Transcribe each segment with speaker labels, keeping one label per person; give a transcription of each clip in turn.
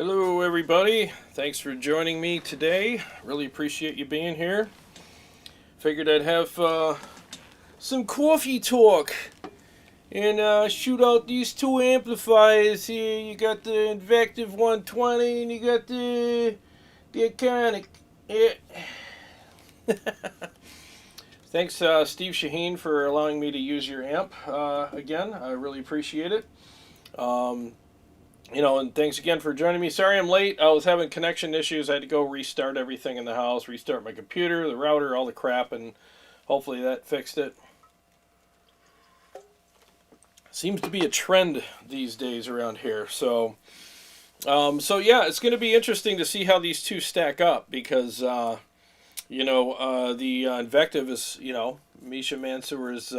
Speaker 1: Hello everybody, thanks for joining me today. Really appreciate you being here. Figured I'd have some coffee talk and shoot out these two amplifiers here. You got the Invective 120 and you got the Iconic. Yeah. Thanks Steve Shaheen for allowing me to use your amp again. I really appreciate it. And thanks again for joining me. Sorry I'm late. I was having connection issues. I had to go restart everything in the house, restart my computer, the router, all the crap, and hopefully that fixed it. Seems to be a trend these days around here. So yeah, it's going to be interesting to see how these two stack up because, the Invective is, Misha Mansour's,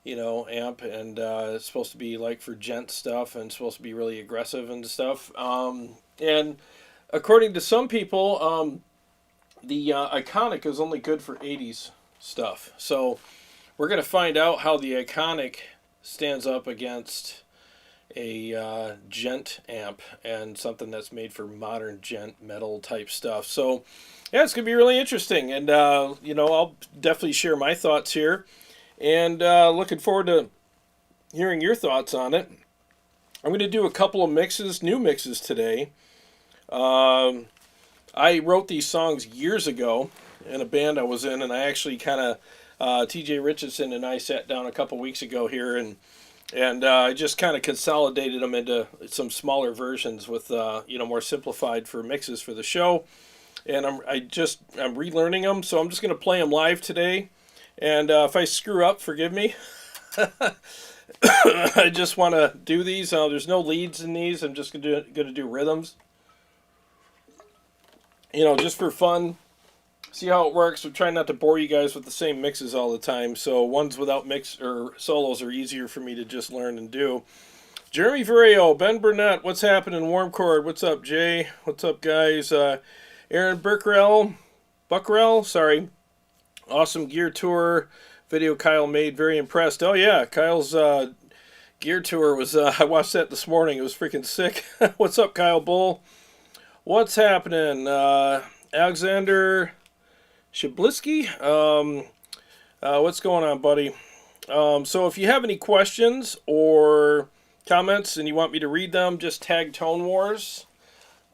Speaker 1: amp, and it's supposed to be like for gent stuff and supposed to be really aggressive and stuff. And according to some people, the Iconic is only good for 80s stuff. So we're going to find out how the Iconic stands up against a gent amp and something that's made for modern gent metal type stuff. So yeah, it's going to be really interesting. And, I'll definitely share my thoughts here. And looking forward to hearing your thoughts on it. I'm going to do a couple of new mixes today. I wrote these songs years ago in a band I was in, and I actually kind of, TJ Richardson and I sat down a couple weeks ago here, and I just kind of consolidated them into some smaller versions with, more simplified for mixes for the show. And I'm relearning them, so I'm just going to play them live today. And if I screw up, forgive me. I just want to do these. There's no leads in these. I'm just going to do rhythms. Just for fun. See how it works. I'm trying not to bore you guys with the same mixes all the time. So ones without mix or solos are easier for me to just learn and do. Jeremy Vareo, Ben Burnett, what's happening? Warm Chord, what's up, Jay? What's up, guys? Aaron Buckrell, sorry. Awesome gear tour video Kyle made. Very impressed. Oh yeah, Kyle's gear tour was, I watched that this morning. It was freaking sick. What's up, Kyle Bull? What's happening? Alexander Shablisky? What's going on, buddy? So if you have any questions or comments and you want me to read them, just tag Tone Wars.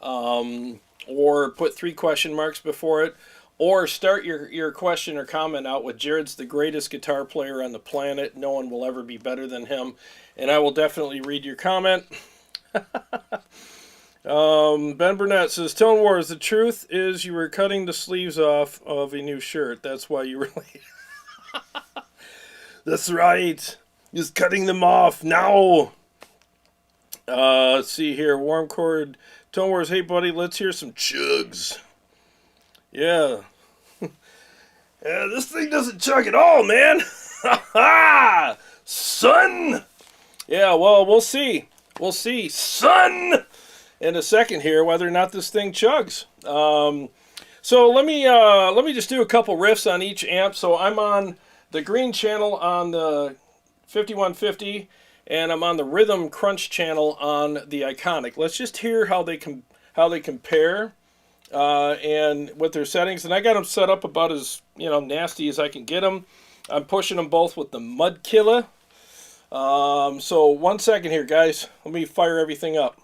Speaker 1: Or put 3 question marks before it. Or start your question or comment out with Jarrod's the greatest guitar player on the planet. No one will ever be better than him. And I will definitely read your comment. Ben Burnett says, Tone Wars, the truth is you were cutting the sleeves off of a new shirt. That's why you really... That's right. Just cutting them off now. Let's see here. Warm Chord. Tone Wars, hey buddy, let's hear some chugs. Yeah. Yeah, this thing doesn't chug at all, man. Ha ha! Son! Yeah, well, we'll see. We'll see, son, in a second here whether or not this thing chugs. So let me just do a couple riffs on each amp. So I'm on the green channel on the 5150, and I'm on the Rhythm Crunch channel on the Iconic. Let's just hear how they compare. And with their settings, and I got them set up about as nasty as I can get them. I'm pushing them both with the Mud Killer. So 1 second here, guys. Let me fire everything up.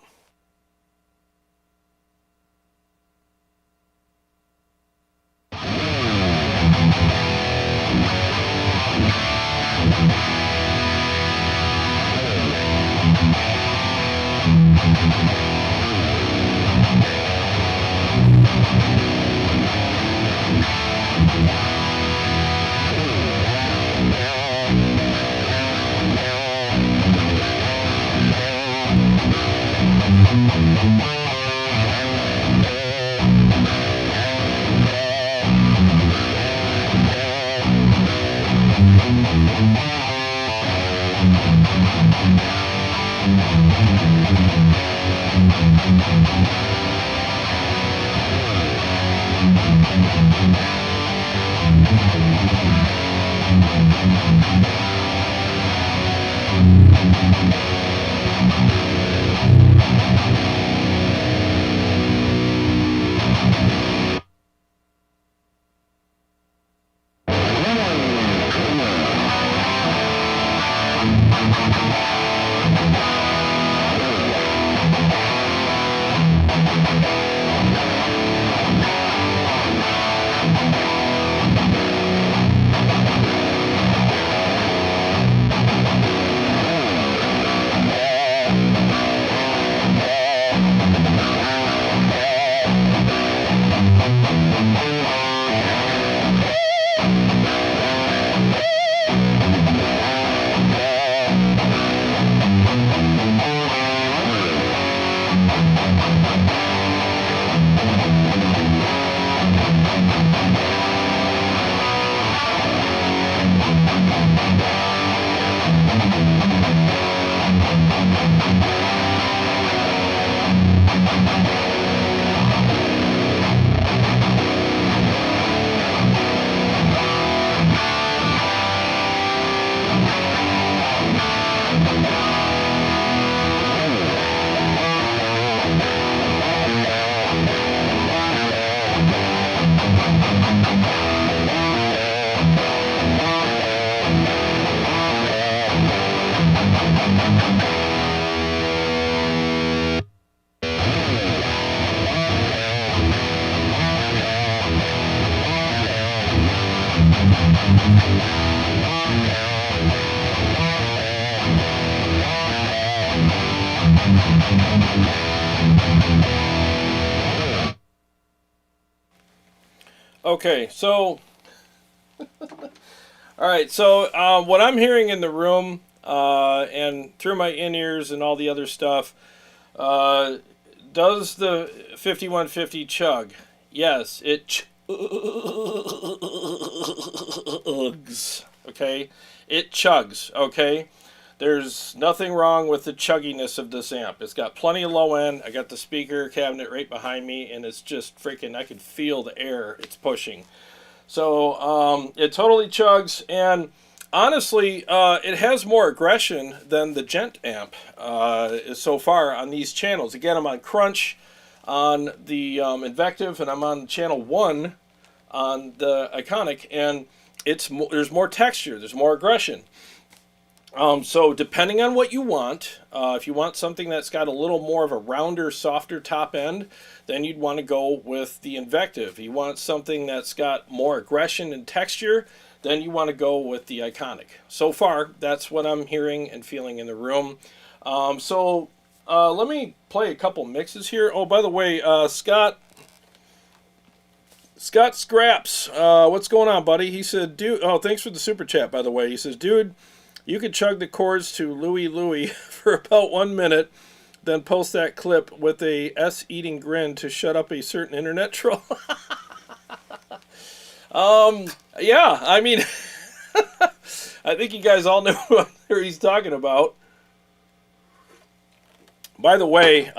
Speaker 1: Okay, so all right, so what I'm hearing in the room and through my in-ears and all the other stuff, does the 5150 chug? Yes, it chugs. Okay, it chugs. Okay, there's nothing wrong with the chugginess of this amp. It's got plenty of low end. I got the speaker cabinet right behind me, and it's just freaking, I can feel the air it's pushing. So it totally chugs, and honestly, it has more aggression than the Gent amp so far on these channels. Again, I'm on Crunch on the Invective, and I'm on channel 1 on the Iconic, and there's more texture, there's more aggression. So depending on what you want, if you want something that's got a little more of a rounder, softer top end, then you'd want to go with the Invective. If you want something that's got more aggression and texture, then you want to go with the Iconic. So far, that's what I'm hearing and feeling in the room. So let me play a couple mixes here. Oh, by the way, Scott Scraps, what's going on, buddy? He said, dude, oh, thanks for the super chat, by the way. He says, dude, you could chug the chords to Louie Louie for about 1 minute, then post that clip with a S-eating grin to shut up a certain internet troll. Yeah, I mean, I think you guys all know what he's talking about. By the way,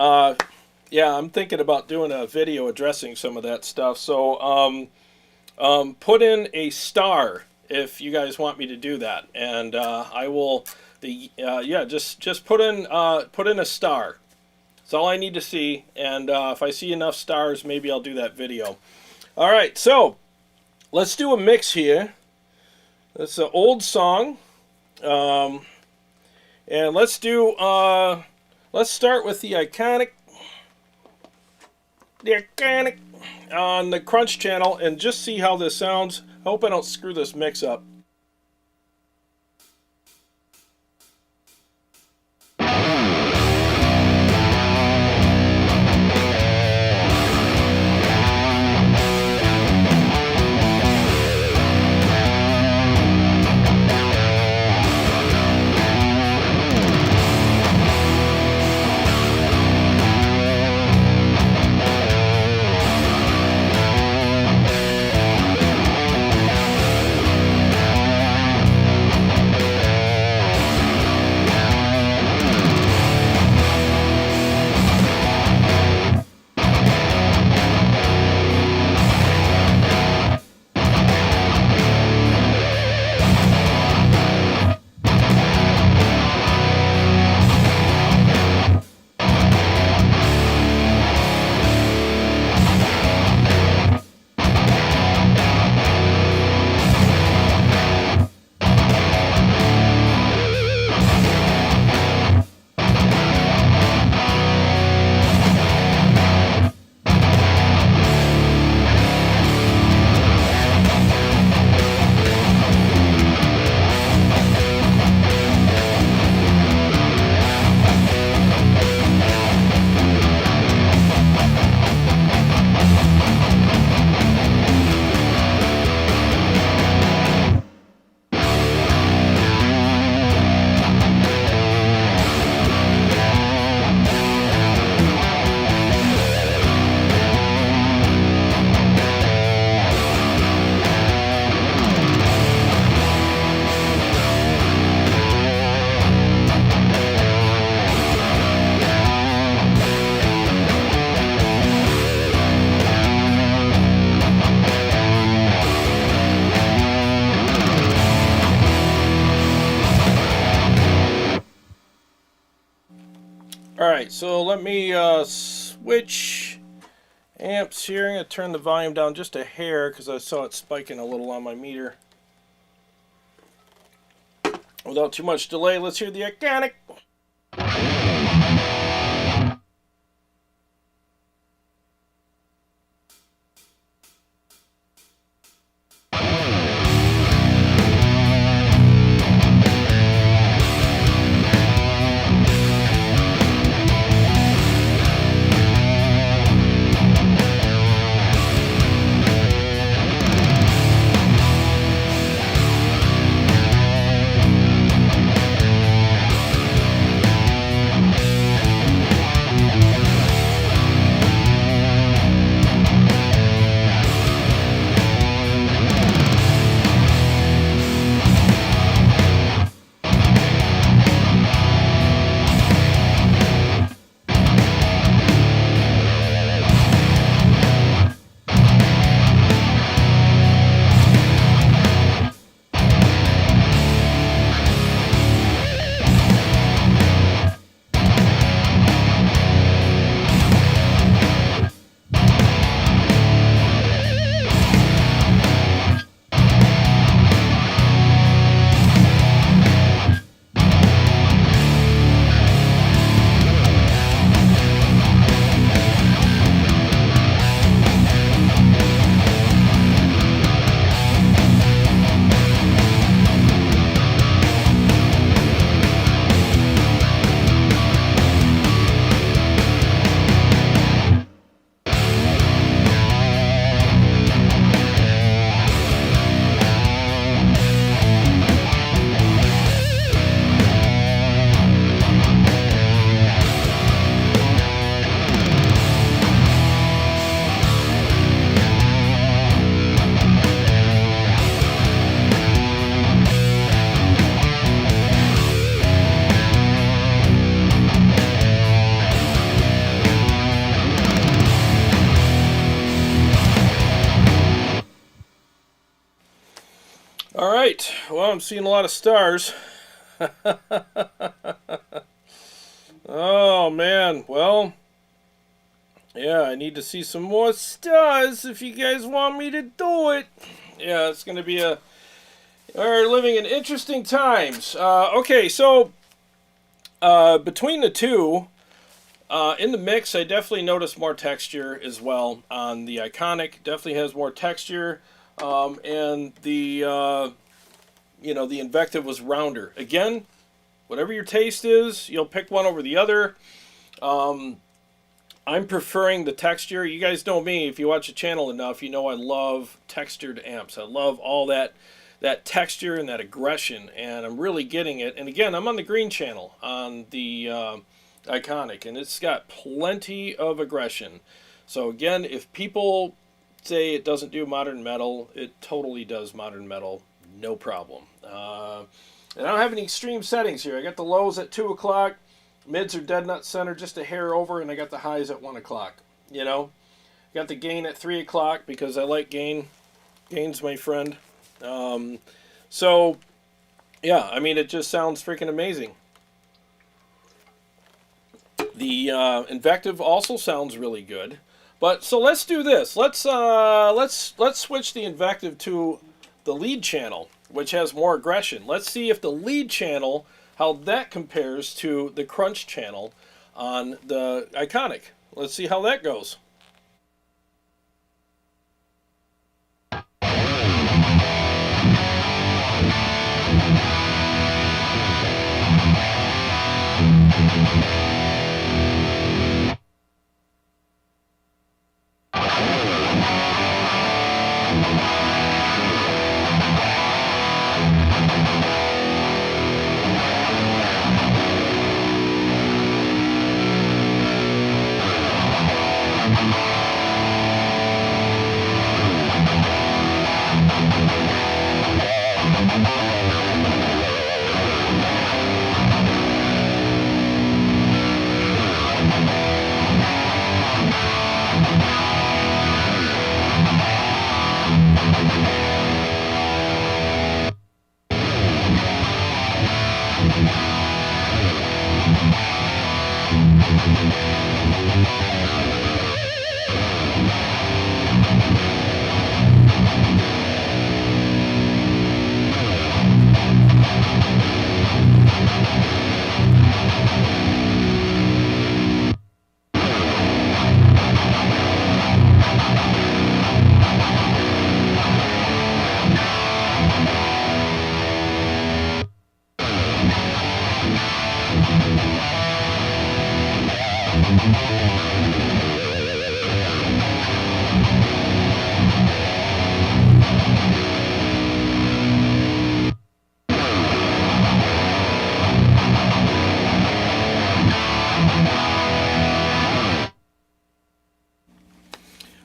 Speaker 1: yeah, I'm thinking about doing a video addressing some of that stuff. So, put in a star if you guys want me to do that, and I will. Yeah, just put in a star. That's all I need to see, and if I see enough stars, maybe I'll do that video. All right, so let's do a mix here. It's an old song, and let's do. Let's start with the Iconic. The Iconic on the Crunch channel, and just see how this sounds. I hope I don't screw this mix up. So let me switch amps here. I'm going to turn the volume down just a hair because I saw it spiking a little on my meter. Without too much delay, let's hear the Iconic. All right, well, I'm seeing a lot of stars. Oh, man, well, yeah, I need to see some more stars if you guys want me to do it. Yeah, it's going to be we're living in interesting times. Okay, so between the two, in the mix, I definitely noticed more texture as well on the Iconic. Definitely has more texture. And the, the Invective was rounder. Again, whatever your taste is, you'll pick one over the other. I'm preferring the texture. You guys know me. If you watch the channel enough, you know I love textured amps. I love all that texture and that aggression, and I'm really getting it. And again, I'm on the green channel on the Iconic, and it's got plenty of aggression. So again, if people say it doesn't do modern metal, it totally does modern metal, no problem. And I don't have any extreme settings here. I got the lows at 2 o'clock, mids are dead nut center, just a hair over, and I got the highs at 1 o'clock. You know, got the gain at 3 o'clock because I like gain. Gain's my friend. So yeah, I mean, it just sounds freaking amazing. The Invective also sounds really good. But so let's do this. Let's switch the Invective to the lead channel, which has more aggression. Let's see if the lead channel, how that compares to the crunch channel on the Iconic. Let's see how that goes.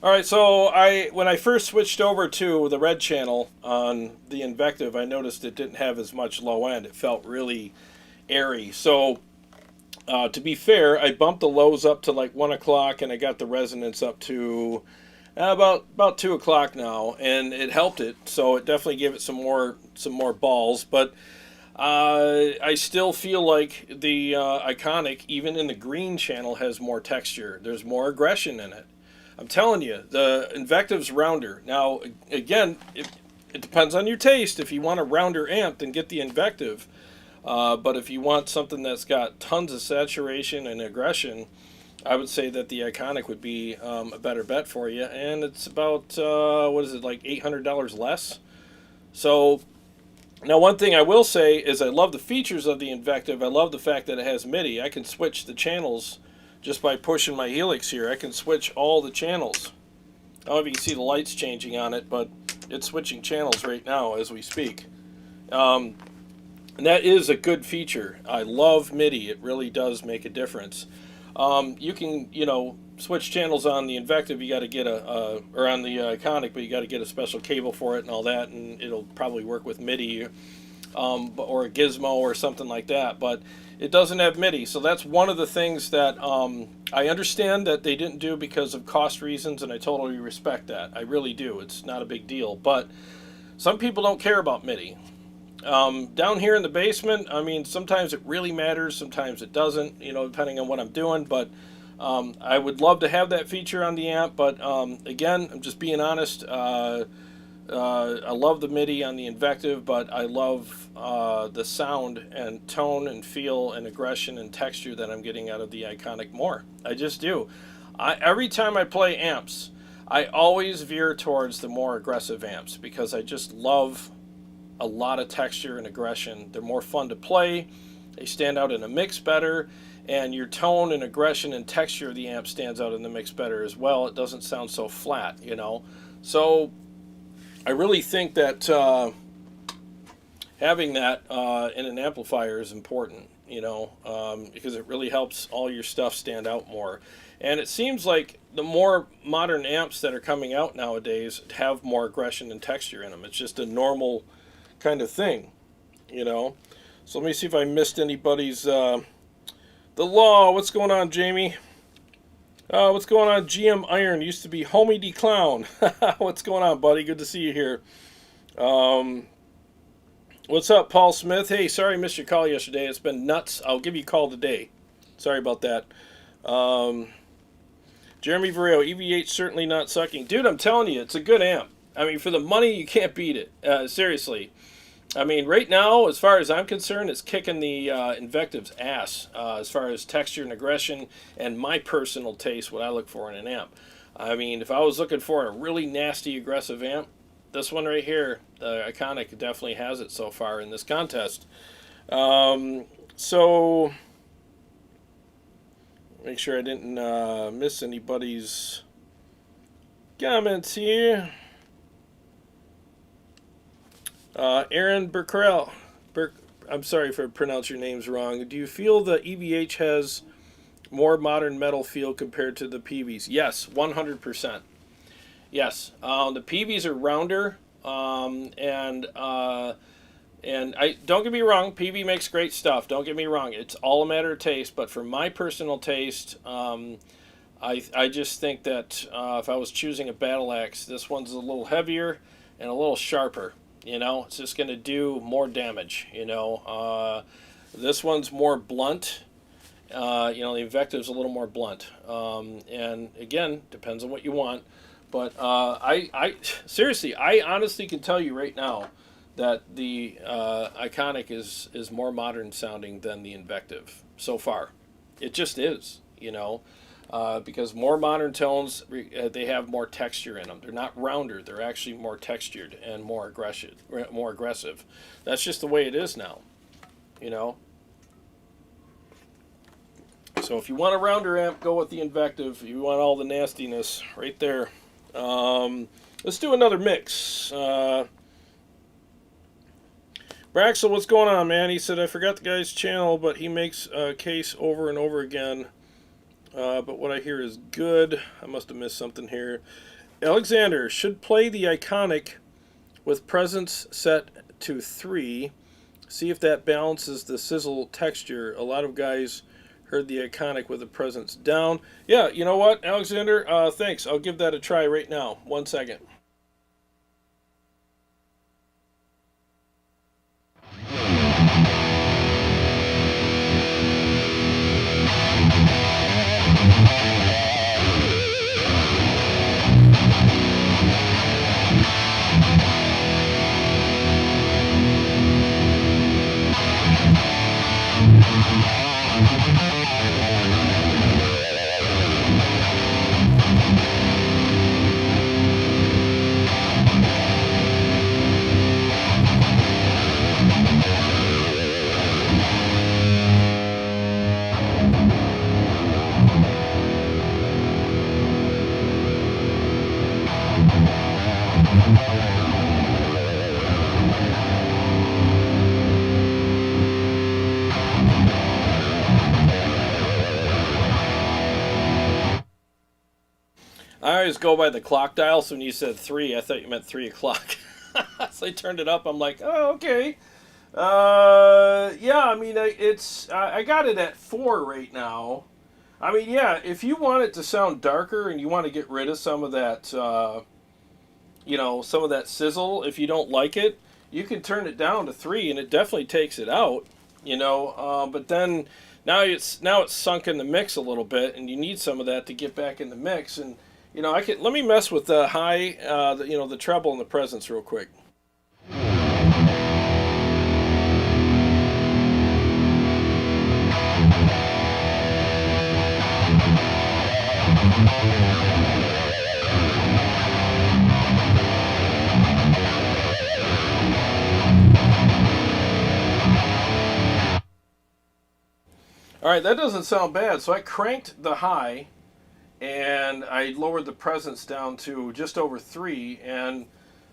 Speaker 1: All right, so when I first switched over to the red channel on the Invective, I noticed it didn't have as much low end. It felt really airy. So to be fair, I bumped the lows up to like 1 o'clock, and I got the resonance up to about 2 o'clock now, and it helped it. So it definitely gave it some more balls. But I still feel like the Iconic, even in the green channel, has more texture. There's more aggression in it. I'm telling you, the Invective's rounder. Now, again, it depends on your taste. If you want a rounder amp, then get the Invective. But if you want something that's got tons of saturation and aggression, I would say that the Iconic would be a better bet for you. And it's about, what is it, like $800 less? So, now one thing I will say is I love the features of the Invective. I love the fact that it has MIDI. I can switch the channels just by pushing my Helix here. I can switch all the channels. I don't know if you can see the lights changing on it, but it's switching channels right now as we speak. And that is a good feature. I love MIDI. It really does make a difference. You can, switch channels on the Invective. You got to get or on the Iconic, but you got to get a special cable for it and all that, and it'll probably work with MIDI or a gizmo or something like that. But it doesn't have MIDI, so that's one of the things that I understand that they didn't do because of cost reasons, and I totally respect that. I really do. It's not a big deal, but some people don't care about MIDI. Down here in the basement, I mean, sometimes it really matters, sometimes it doesn't, depending on what I'm doing, but I would love to have that feature on the amp, but again, I'm just being honest. I love the MIDI on the Invective, but I love the sound and tone and feel and aggression and texture that I'm getting out of the Iconic more. I just do. Every time I play amps, I always veer towards the more aggressive amps because I just love a lot of texture and aggression. They're more fun to play. They stand out in a mix better, and your tone and aggression and texture of the amp stands out in the mix better as well. It doesn't sound so flat, So I really think that having that in an amplifier is important, because it really helps all your stuff stand out more. And it seems like the more modern amps that are coming out nowadays have more aggression and texture in them. It's just a normal kind of thing, So let me see if I missed anybody's the law. What's going on, Jamie? What's going on? GM Iron used to be Homie D Clown. What's going on, buddy? Good to see you here. What's up, Paul Smith? Hey, sorry I missed your call yesterday. It's been nuts. I'll give you a call today. Sorry about that. Jeremy Vareo, EVH certainly not sucking. Dude, I'm telling you, it's a good amp. I mean, for the money, you can't beat it. Seriously. I mean, right now, as far as I'm concerned, it's kicking the Invective's ass as far as texture and aggression and my personal taste, what I look for in an amp. I mean, if I was looking for a really nasty, aggressive amp, this one right here, the Iconic, definitely has it so far in this contest. So, make sure I didn't miss anybody's comments here. Aaron Burkrell, I'm sorry if I pronounced your names wrong. Do you feel the EVH has more modern metal feel compared to the Peaveys? Yes, 100%. Yes, the Peaveys are rounder, and I don't get me wrong, Peavey makes great stuff. Don't get me wrong, it's all a matter of taste. But for my personal taste, I just think that if I was choosing a battle axe, this one's a little heavier and a little sharper. It's just going to do more damage. This one's more blunt. The Invective's a little more blunt. And again, depends on what you want. But I seriously, I honestly can tell you right now that the Iconic is more modern sounding than the Invective so far. It just is, because more modern tones, they have more texture in them. They're not rounder. They're actually more textured and more aggressive. That's just the way it is now, So if you want a rounder amp, go with the Invective. If you want all the nastiness, right there. Let's do another mix. Braxel, what's going on, man? He said, I forgot the guy's channel, but he makes a case over and over again. but what I hear is good. I must have missed something here. Alexander should play the iconic with presence set to 3. See if that balances the sizzle texture. A lot of guys heard the iconic with the presence down. Yeah, you know what, Alexander? Thanks. I'll give that a try right now. 1 second. I always go by the clock dial, so when you said 3, I thought you meant 3 o'clock. So I turned it up. I'm like, oh, okay. Yeah, I mean, I got it at 4 right now. I mean, yeah, if you want it to sound darker and you want to get rid of some of that, some of that sizzle, if you don't like it, you can turn it down to 3, and it definitely takes it out. But then now it's sunk in the mix a little bit, and you need some of that to get back in the mix. And let me mess with the high, the treble and the presence real quick. All right, that doesn't sound bad. So I cranked the high, and I lowered the presence down to just over 3, and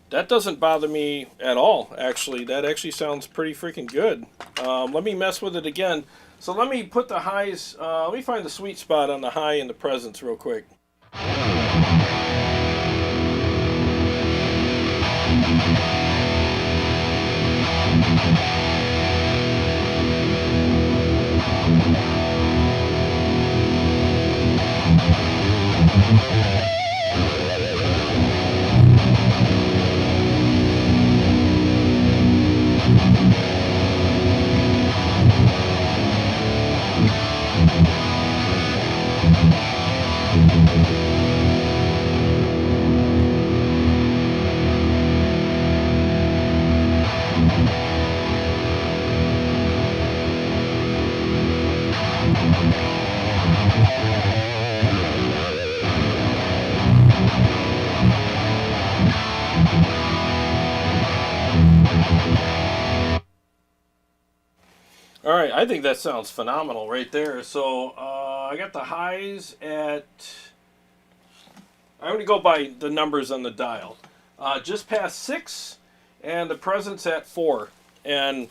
Speaker 1: that doesn't bother me at all, actually. That actually sounds pretty freaking good. Let me mess with it again. So let me put the highs, let me find the sweet spot on the high and the presence real quick. All right, I think that sounds phenomenal right there. So I got the highs at, I'm going to go by the numbers on the dial. Just past 6, and the presence at 4. And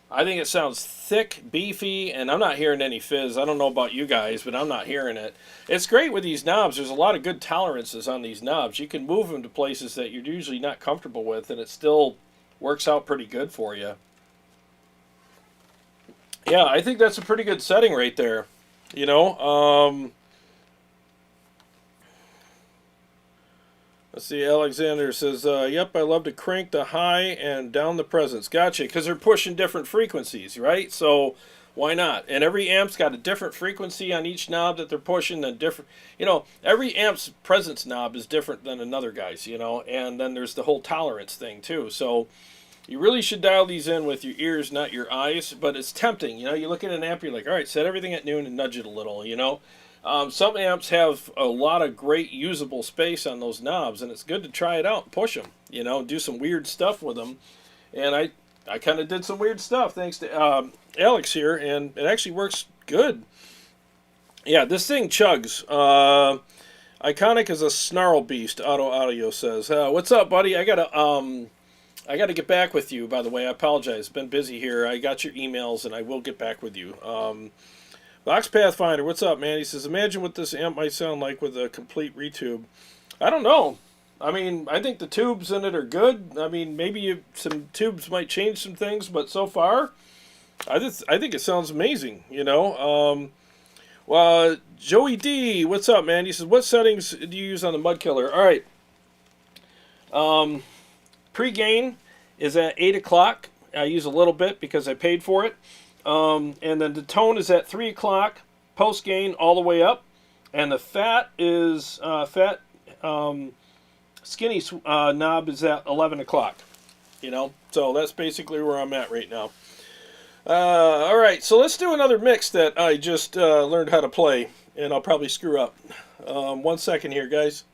Speaker 1: I think it sounds thick, beefy, and I'm not hearing any fizz. I don't know about you guys, but I'm not hearing it. It's great with these knobs. There's a lot of good tolerances on these knobs. You can move them to places that you're usually not comfortable with, and it still works out pretty good for you. Yeah, I think that's a pretty good setting right there. Let's see, Alexander says, yep, I love to crank the high and down the presence. Gotcha, because they're pushing different frequencies, right? So why not? And every amp's got a different frequency on each knob that they're pushing, and every amp's presence knob is different than another guy's, and then there's the whole tolerance thing too. So you really should dial these in with your ears, not your eyes, but it's tempting. You look at an amp, you're like, all right, set everything at noon and nudge it a little, Some amps have a lot of great usable space on those knobs, and it's good to try it out and push them, do some weird stuff with them. And I kind of did some weird stuff thanks to Alex here, and it actually works good. Yeah, this thing chugs. Iconic is a snarl beast, Audio says. What's up, buddy? I gotta get back with you, by the way. I apologize. Been busy here. I got your emails, and I will get back with you. Vox Pathfinder, what's up, man? He says, imagine what this amp might sound like with a complete retube. I don't know. I mean, I think the tubes in it are good. I mean, maybe some tubes might change some things, but so far, I think it sounds amazing, you know. Joey D, what's up, man? He says, what settings do you use on the Mud Killer? All right. Pre-gain is at 8 o'clock. I use a little bit because I paid for it. And then the tone is at 3 o'clock. Post-gain all the way up. And the fat is, skinny knob is at 11 o'clock. You know, so that's basically where I'm at right now. All right, so let's do another mix that I just learned how to play, and I'll probably screw up. 1 second here, guys.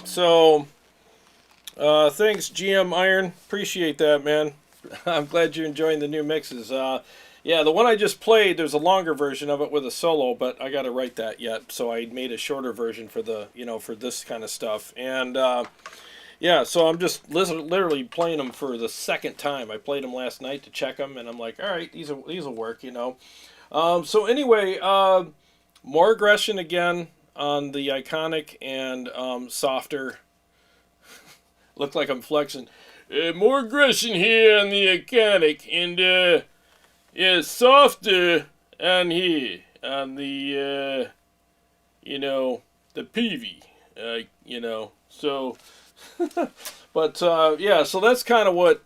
Speaker 1: So, thanks, GM Iron. Appreciate that, man. I'm glad you're enjoying the new mixes. Yeah, the one I just played, there's a longer version of it with a solo, but I got to write that yet. So I made a shorter version for the, for this kind of stuff. And yeah, so I'm just literally playing them for the second time. I played them last night to check them, and I'm like, all right, these will work, So anyway, more aggression again on the Iconic and softer. Look like I'm flexing. More aggression here on the Iconic and yeah, softer on here on the the Peavey. You know, so, but yeah, so that's kind of what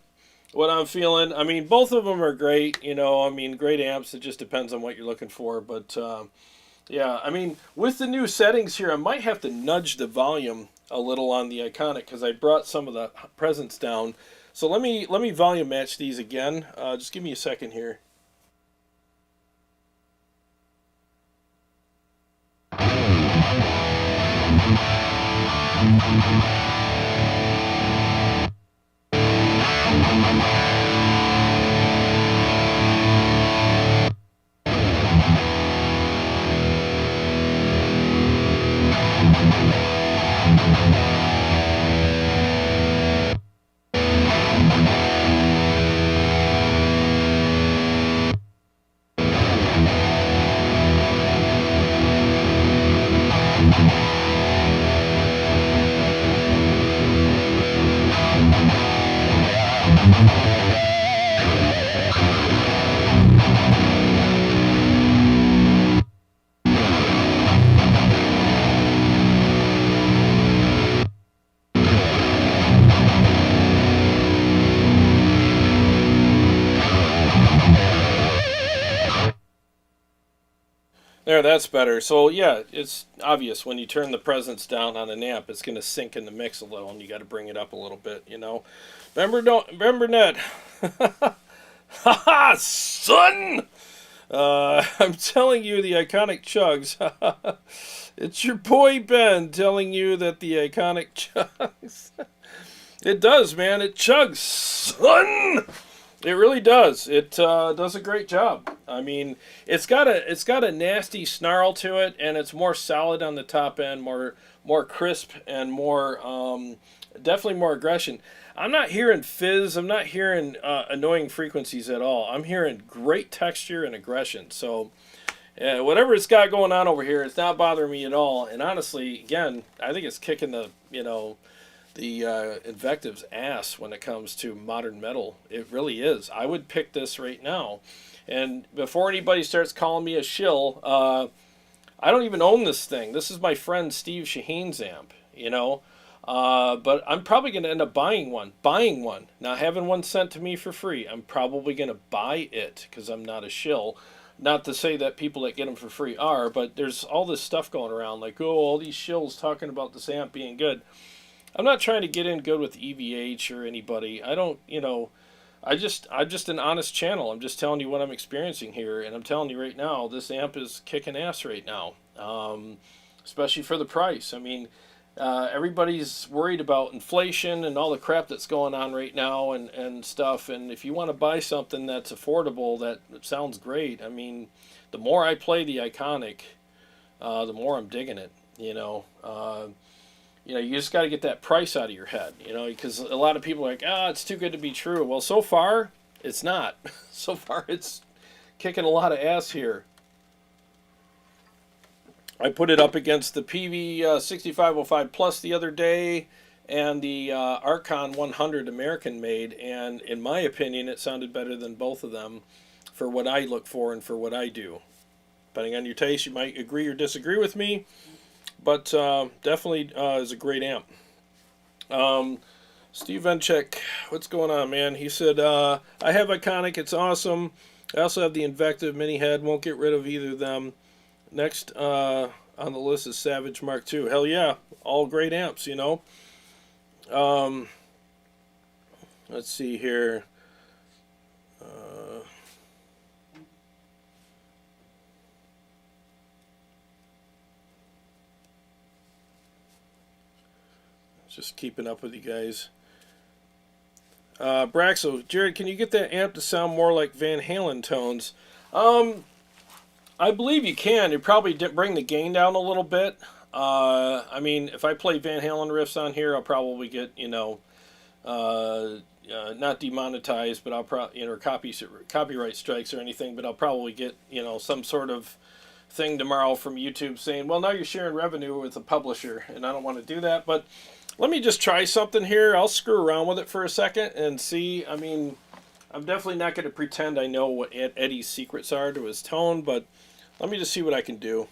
Speaker 1: I'm feeling. I mean, both of them are great. You know, I mean, great amps. It just depends on what you're looking for. But yeah, I mean, with the new settings here, I might have to nudge the volume a little on the Iconic because I brought some of the presence down. So let me volume match these again. Just give me a second here. There, that's better. So yeah, it's obvious when you turn the presence down on an amp, it's going to sink in the mix a little, and you got to bring it up a little bit. You know, remember Ned? Haha, son! I'm telling you, the Iconic chugs. It's your boy Ben telling you that the Iconic chugs. It does, man. It chugs, son. It really does. It does a great job. I mean, it's got a nasty snarl to it, and it's more solid on the top end, more crisp, and more definitely more aggression. I'm not hearing fizz. I'm not hearing annoying frequencies at all. I'm hearing great texture and aggression. So whatever it's got going on over here, it's not bothering me at all. And honestly, again, I think it's kicking the Invective's ass when it comes to modern metal. It really is. I would pick this right now. And before anybody starts calling me a shill, I don't even own this thing. This is my friend Steve Shaheen's amp, you know. But I'm probably going to end up buying one. Not having one sent to me for free. I'm probably going to buy it because I'm not a shill. Not to say that people that get them for free are, but there's all this stuff going around like, oh, all these shills talking about this amp being good. I'm not trying to get in good with EVH or anybody. I don't, you know, I'm just an honest channel. I'm just telling you what I'm experiencing here, and I'm telling you right now, this amp is kicking ass right now, especially for the price. I mean, everybody's worried about inflation and all the crap that's going on right now and stuff, and if you want to buy something that's affordable, that sounds great. I mean, the more I play the Iconic, the more I'm digging it, you know. You know, you just got to get that price out of your head, you know, because a lot of people are like, it's too good to be true. Well, so far, it's not. So far, it's kicking a lot of ass here. I put it up against the Peavey 6505 Plus the other day and the Archon 100 American made, and in my opinion, it sounded better than both of them for what I look for and for what I do. Depending on your taste, you might agree or disagree with me. But definitely is a great amp. Steve Venchek, what's going on, man? He said, I have Iconic, it's awesome. I also have the Invective mini head, won't get rid of either of them. Next on the list is Savage Mark II. Hell yeah, all great amps, you know. Let's see here. Just keeping up with you guys. Braxo, Jarrod, can you get that amp to sound more like Van Halen tones? I believe you can. You probably bring the gain down a little bit. I mean, if I play Van Halen riffs on here, I'll probably get, you know, not demonetized, but I'll probably, you know, copyright strikes or anything, but I'll probably get, you know, some sort of thing tomorrow from YouTube saying, well, now you're sharing revenue with a publisher, and I don't want to do that, but let me just try something here. I'll screw around with it for a second and see. I mean, I'm definitely not going to pretend I know what Eddie's secrets are to his tone, but let me just see what I can do.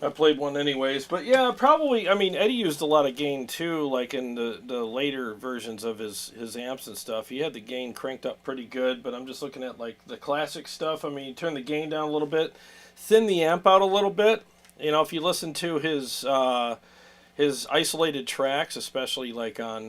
Speaker 1: I played one anyways, but yeah, probably. I mean, Eddie used a lot of gain too, like in the later versions of his amps and stuff. He had the gain cranked up pretty good, but I'm just looking at like the classic stuff. I mean, you turn the gain down a little bit, thin the amp out a little bit. You know, if you listen to his isolated tracks, especially like on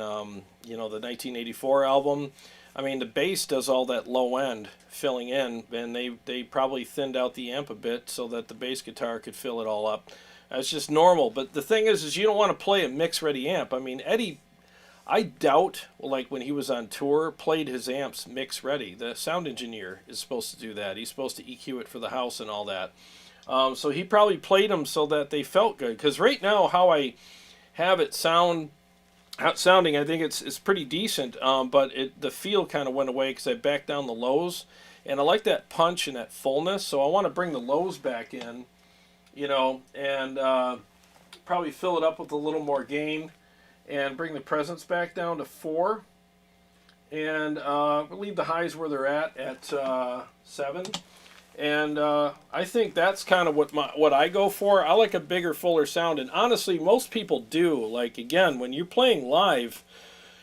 Speaker 1: you know, the 1984 album. I mean, the bass does all that low end filling in, and they probably thinned out the amp a bit so that the bass guitar could fill it all up. It's just normal. But the thing is you don't want to play a mix-ready amp. I mean, Eddie, I doubt, like when he was on tour, played his amps mix-ready. The sound engineer is supposed to do that. He's supposed to EQ it for the house and all that. So he probably played them so that they felt good. Because right now, how I have it sounding, I think it's pretty decent, but the feel kind of went away because I backed down the lows, and I like that punch and that fullness, so I want to bring the lows back in, you know, and probably fill it up with a little more gain, and bring the presence back down to 4, and leave the highs where they're at 7. And I think that's kind of what I go for. I like a bigger, fuller sound. And honestly, most people do. Like, again, when you're playing live,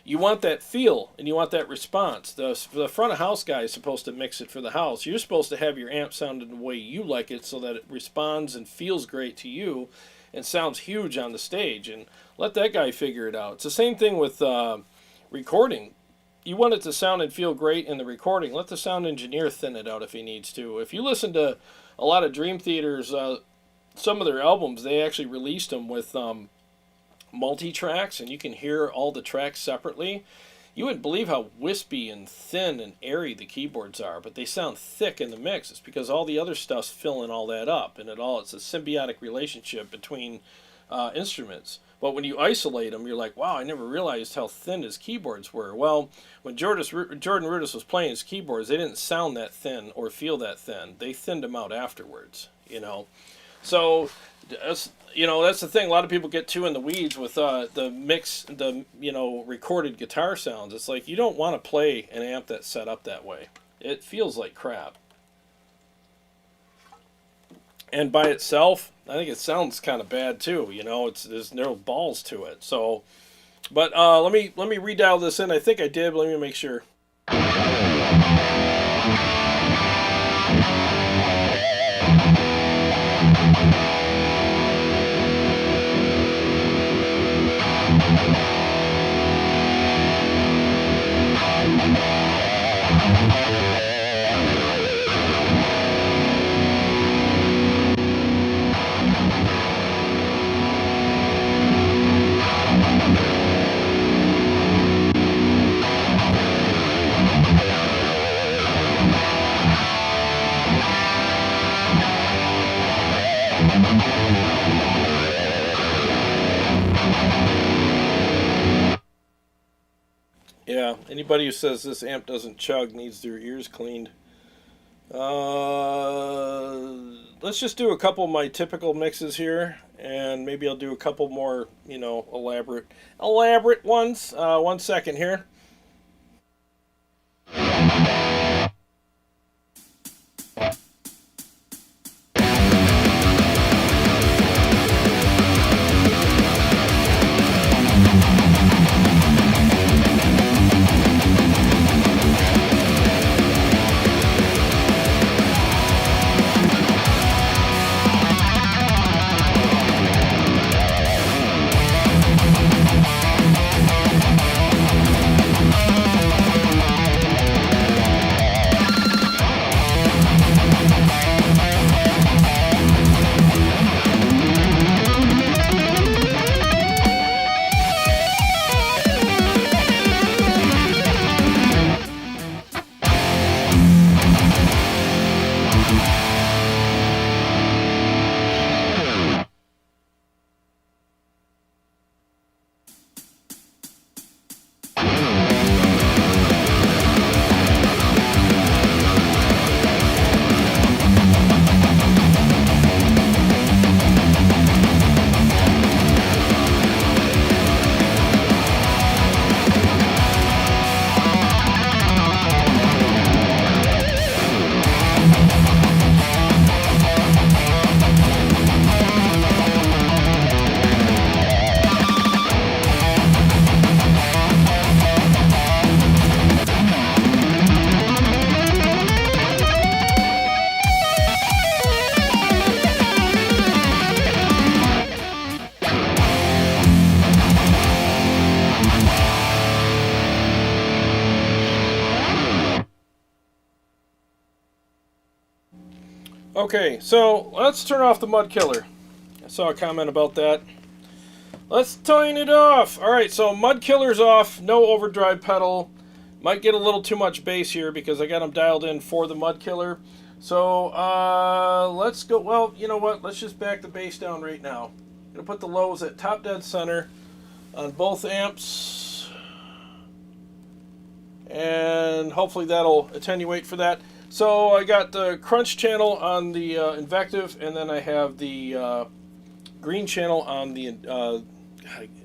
Speaker 1: you want that feel and you want that response. The front of house guy is supposed to mix it for the house. You're supposed to have your amp sound in the way you like it so that it responds and feels great to you and sounds huge on the stage. And let that guy figure it out. It's the same thing with recording. You want it to sound and feel great in the recording. Let the sound engineer thin it out if he needs to. If you listen to a lot of Dream Theater's, some of their albums, they actually released them with multi-tracks, and you can hear all the tracks separately. You wouldn't believe how wispy and thin and airy the keyboards are, but they sound thick in the mix. It's because all the other stuff's filling all that up, and it's a symbiotic relationship between instruments. But when you isolate them, you're like, wow, I never realized how thin his keyboards were. Well, when Jordan Rudess was playing his keyboards, they didn't sound that thin or feel that thin. They thinned them out afterwards, you know. So, you know, that's the thing. A lot of people get too in the weeds with the mix, you know, recorded guitar sounds. It's like you don't want to play an amp that's set up that way. It feels like crap. And by itself, I think it sounds kind of bad too. You know, there's no balls to it. So, but let me redial this in. I think I did. But let me make sure. Yeah, anybody who says this amp doesn't chug needs their ears cleaned. Let's just do a couple of my typical mixes here, and maybe I'll do a couple more, you know, elaborate ones. 1 second here. Okay, so let's turn off the mud killer. I saw a comment about that. Let's turn it off. Alright, so mud killer's off, no overdrive pedal. Might get a little too much bass here because I got them dialed in for the mud killer. So let's go. Well, you know what? Let's just back the bass down right now. I'm going to put the lows at top dead center on both amps. And hopefully that'll attenuate for that. So I got the crunch channel on the Invective, and then I have the green channel on the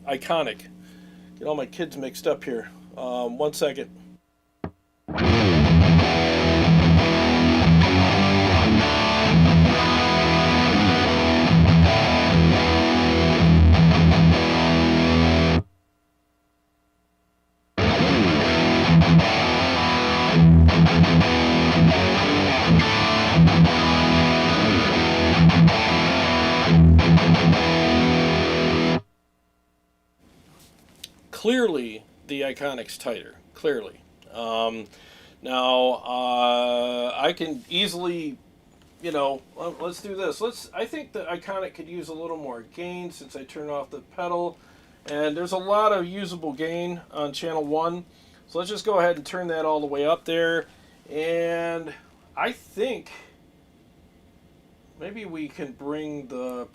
Speaker 1: Iconic. Get all my kids mixed up here. 1 second. Clearly, the Iconic's tighter. Clearly. Now, I can easily, you know, let's do this. I think the Iconic could use a little more gain since I turned off the pedal. And there's a lot of usable gain on channel 1. So let's just go ahead and turn that all the way up there. And I think maybe we can bring the...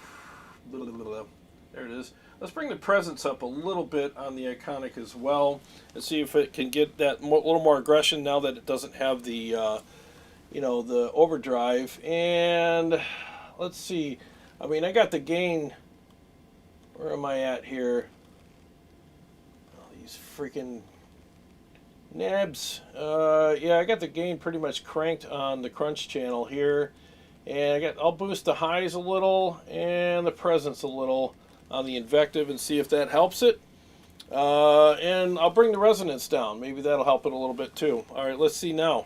Speaker 1: There it is. Let's bring the presence up a little bit on the Iconic as well, and see if it can get that little more aggression now that it doesn't have the, you know, the overdrive. And let's see. I mean, I got the gain. Where am I at here? Oh, these freaking nabs. Yeah, I got the gain pretty much cranked on the crunch channel here, and I'll boost the highs a little and the presence a little on the Invective and see if that helps it. And I'll bring the resonance down. Maybe that'll help it a little bit too. All right, let's see now.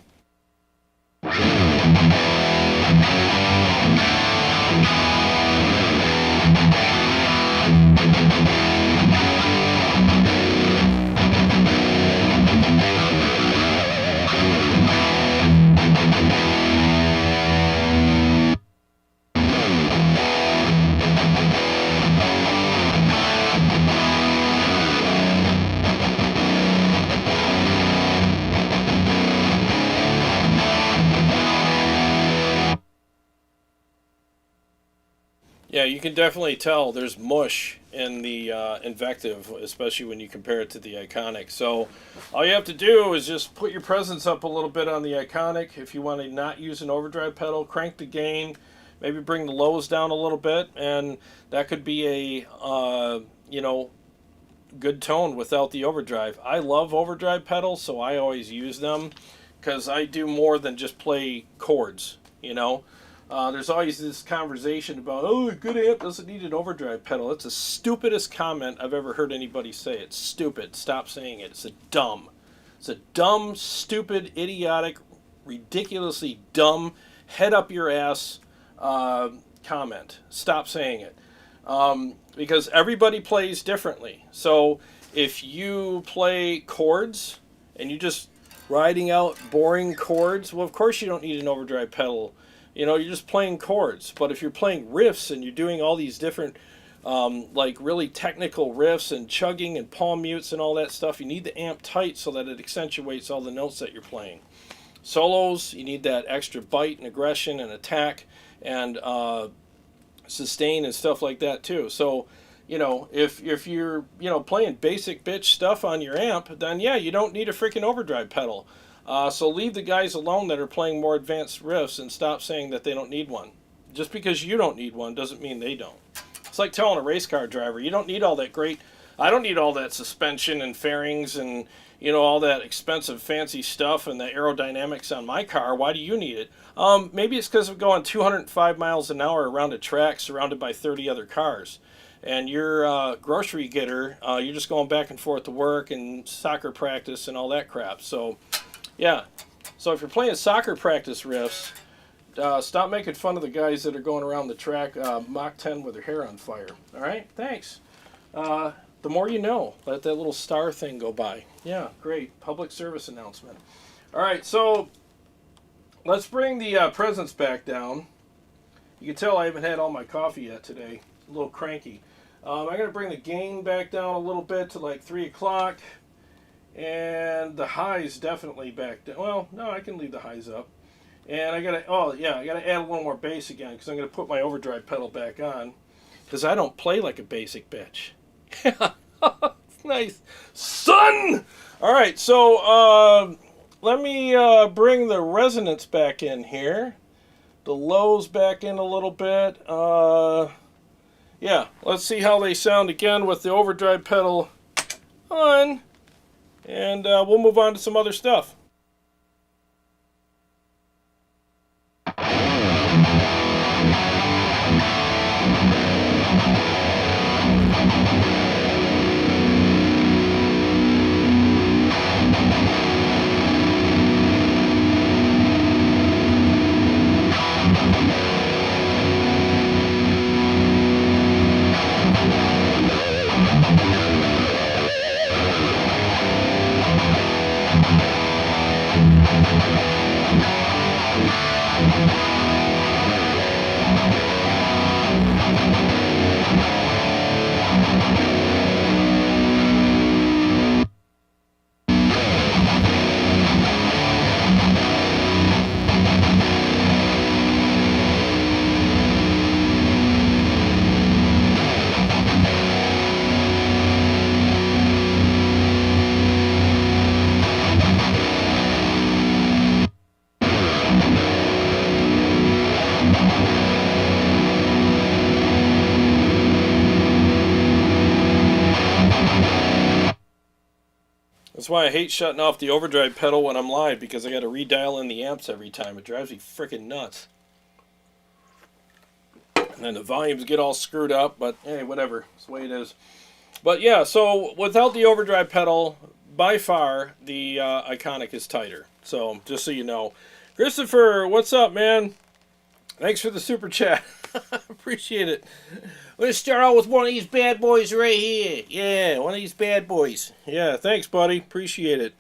Speaker 1: Yeah, you can definitely tell there's mush in the Invective, especially when you compare it to the Iconic. So all you have to do is just put your presence up a little bit on the Iconic. If you want to not use an overdrive pedal, crank the gain, maybe bring the lows down a little bit, and that could be a, you know, good tone without the overdrive. I love overdrive pedals, so I always use them because I do more than just play chords, you know. There's always this conversation about, oh, a good amp doesn't need an overdrive pedal. That's the stupidest comment I've ever heard anybody say. It's stupid. Stop saying it. It's a dumb, stupid, idiotic, ridiculously dumb, head up your ass comment. Stop saying it. Because everybody plays differently. So if you play chords and you just riding out boring chords, well, of course you don't need an overdrive pedal. You know, you're just playing chords. But if you're playing riffs and you're doing all these different, like really technical riffs and chugging and palm mutes and all that stuff, you need the amp tight so that it accentuates all the notes that you're playing. Solos, you need that extra bite and aggression and attack and sustain and stuff like that too. So, you know, if you're, you know, playing basic bitch stuff on your amp, then yeah, you don't need a freaking overdrive pedal. So leave the guys alone that are playing more advanced riffs and stop saying that they don't need one. Just because you don't need one doesn't mean they don't. It's like telling a race car driver, you don't need all that great, I don't need all that suspension and fairings and, you know, all that expensive fancy stuff and the aerodynamics on my car. Why do you need it? Maybe it's because of going 205 miles an hour around a track surrounded by 30 other cars. And you're a grocery getter, you're just going back and forth to work and soccer practice and all that crap. So, yeah. So if you're playing soccer practice riffs, stop making fun of the guys that are going around the track Mach 10 with their hair on fire. All right? Thanks. The more you know. Let that little star thing go by. Yeah, great. Public service announcement. All right, so let's bring the presence back down. You can tell I haven't had all my coffee yet today. A little cranky. I'm going to bring the gain back down a little bit to like 3 o'clock. And the highs definitely back down. Well, no, I can leave the highs up. And I got to, oh yeah, I got to add a little more bass again because I'm going to put my overdrive pedal back on. Because I don't play like a basic bitch. It's nice. Son! Alright, so let me bring the resonance back in here. The lows back in a little bit. Yeah, let's see how they sound again with the overdrive pedal on. And we'll move on to some other stuff. That's why I hate shutting off the overdrive pedal when I'm live, because I got to redial in the amps every time. It drives me freaking nuts. And then the volumes get all screwed up, but hey, whatever. It's the way it is. But yeah, so without the overdrive pedal, by far, the Iconic is tighter. So, just so you know. Christopher, what's up, man? Thanks for the super chat. Appreciate it. Let's start out with one of these bad boys right here. Yeah, one of these bad boys. Yeah, thanks, buddy. Appreciate it.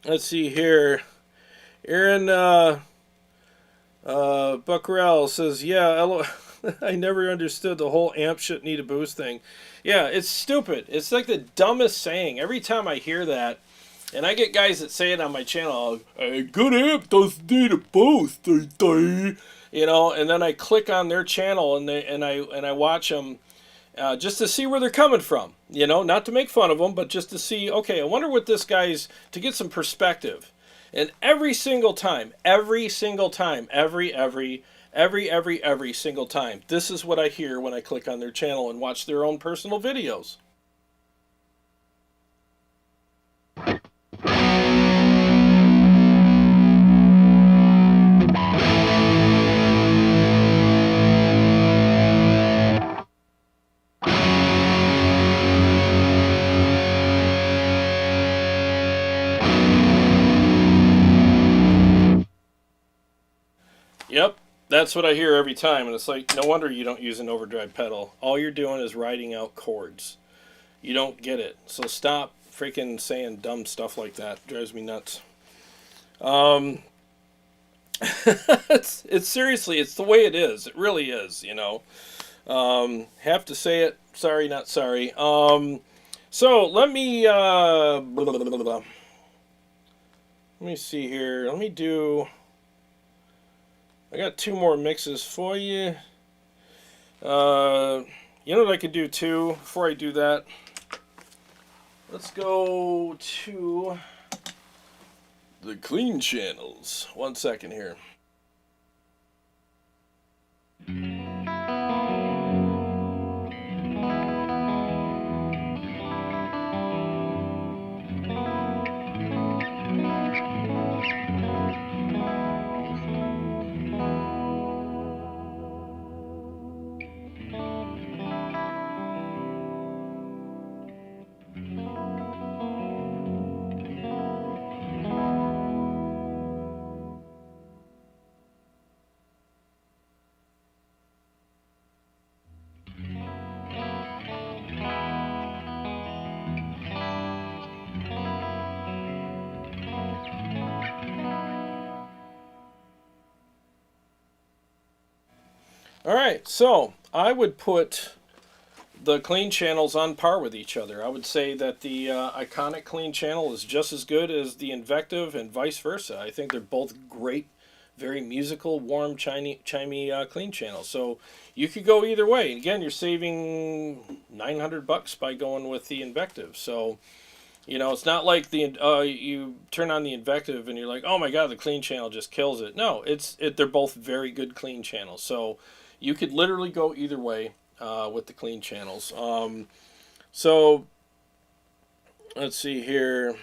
Speaker 1: Let's see here. Aaron Buckarell says, yeah, I never understood the whole amp shouldn't need a boost thing. Yeah, it's stupid. It's like the dumbest saying. Every time I hear that, and I get guys that say it on my channel, a good amp doesn't need a boost, you know, and then I click on their channel and I watch them just to see where they're coming from, you know, not to make fun of them, but just to see, okay, I wonder what this guy's, to get some perspective. And every single time, every single time, every single time, this is what I hear when I click on their channel and watch their own personal videos. Yep, that's what I hear every time, and it's like, no wonder you don't use an overdrive pedal. All you're doing is writing out chords. You don't get it. So stop freaking saying dumb stuff like that. It drives me nuts. It's seriously, it's the way it is. It really is, you know. Have to say it. Sorry, not sorry. So let me let me see here. Let me do. I got 2 more mixes for you. You know what I could do too before I do that? Let's go to the clean channels. 1 second here. All right, so I would put the clean channels on par with each other. I would say that the Iconic clean channel is just as good as the Invective and vice versa. I think they're both great, very musical, warm, chimey clean channels. So you could go either way. Again, you're saving $900 by going with the Invective. So, you know, it's not like you turn on the Invective and you're like, oh my God, the clean channel just kills it. No, they're both very good clean channels. So you could literally go either way. With the clean channels. So let's see here.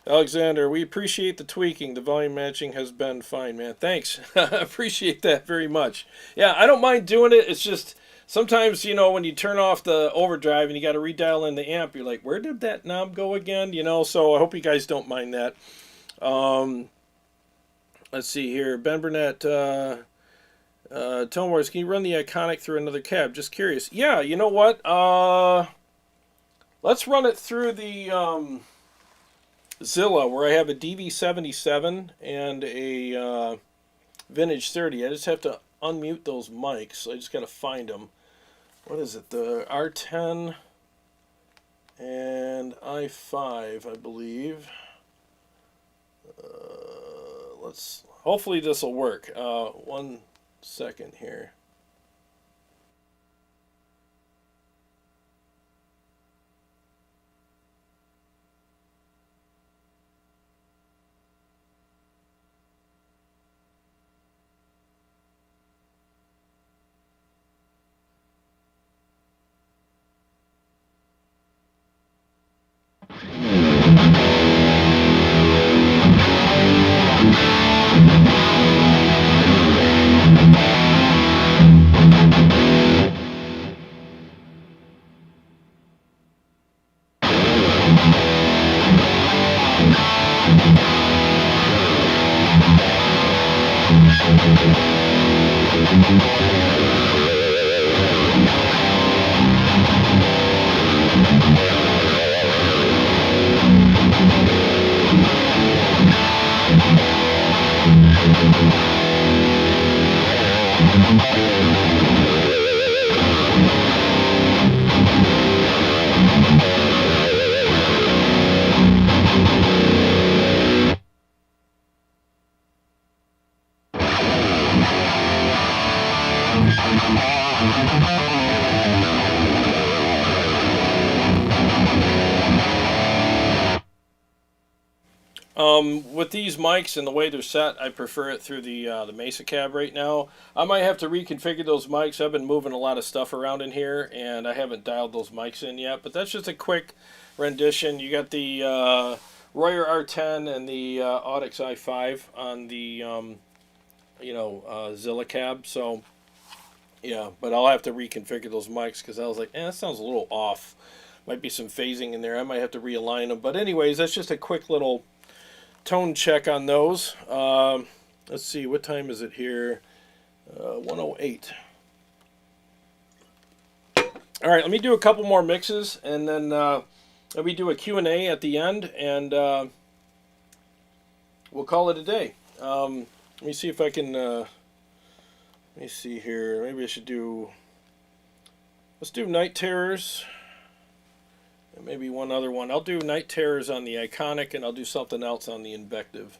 Speaker 1: Alexander, we appreciate the tweaking. The volume matching has been fine, man. Thanks. I appreciate that very much. Yeah, I don't mind doing it. It's just sometimes, you know, when you turn off the overdrive and you got to redial in the amp, you're like, where did that knob go again? You know, so I hope you guys don't mind that. Let's see here. Ben Burnett, Tone Wars, can you run the Iconic through another cab? Just curious. Yeah, you know what? Let's run it through the Zilla, where I have a DV77 and a Vintage 30. I just have to unmute those mics. I just got to find them. What is it? The R10 and i5, I believe. Hopefully this will work. 1 second here. With these mics and the way they're set, I prefer it through the Mesa cab right now. I might have to reconfigure those mics. I've been moving a lot of stuff around in here, and I haven't dialed those mics in yet. But that's just a quick rendition. You got the Royer R10 and the Audix i5 on the Zilla cab. So yeah, but I'll have to reconfigure those mics because I was like, that sounds a little off. Might be some phasing in there. I might have to realign them. But anyways, that's just a quick little tone check on those. Let's see, what time is it here? 1:08. All right, let me do a couple more mixes, and then let me do a Q&A at the end, and we'll call it a day. Let me see if I can, let me see here. Maybe I should let's do Night Terrors. And maybe one other one. I'll do Night Terrors on the Iconic, and I'll do something else on the Invective.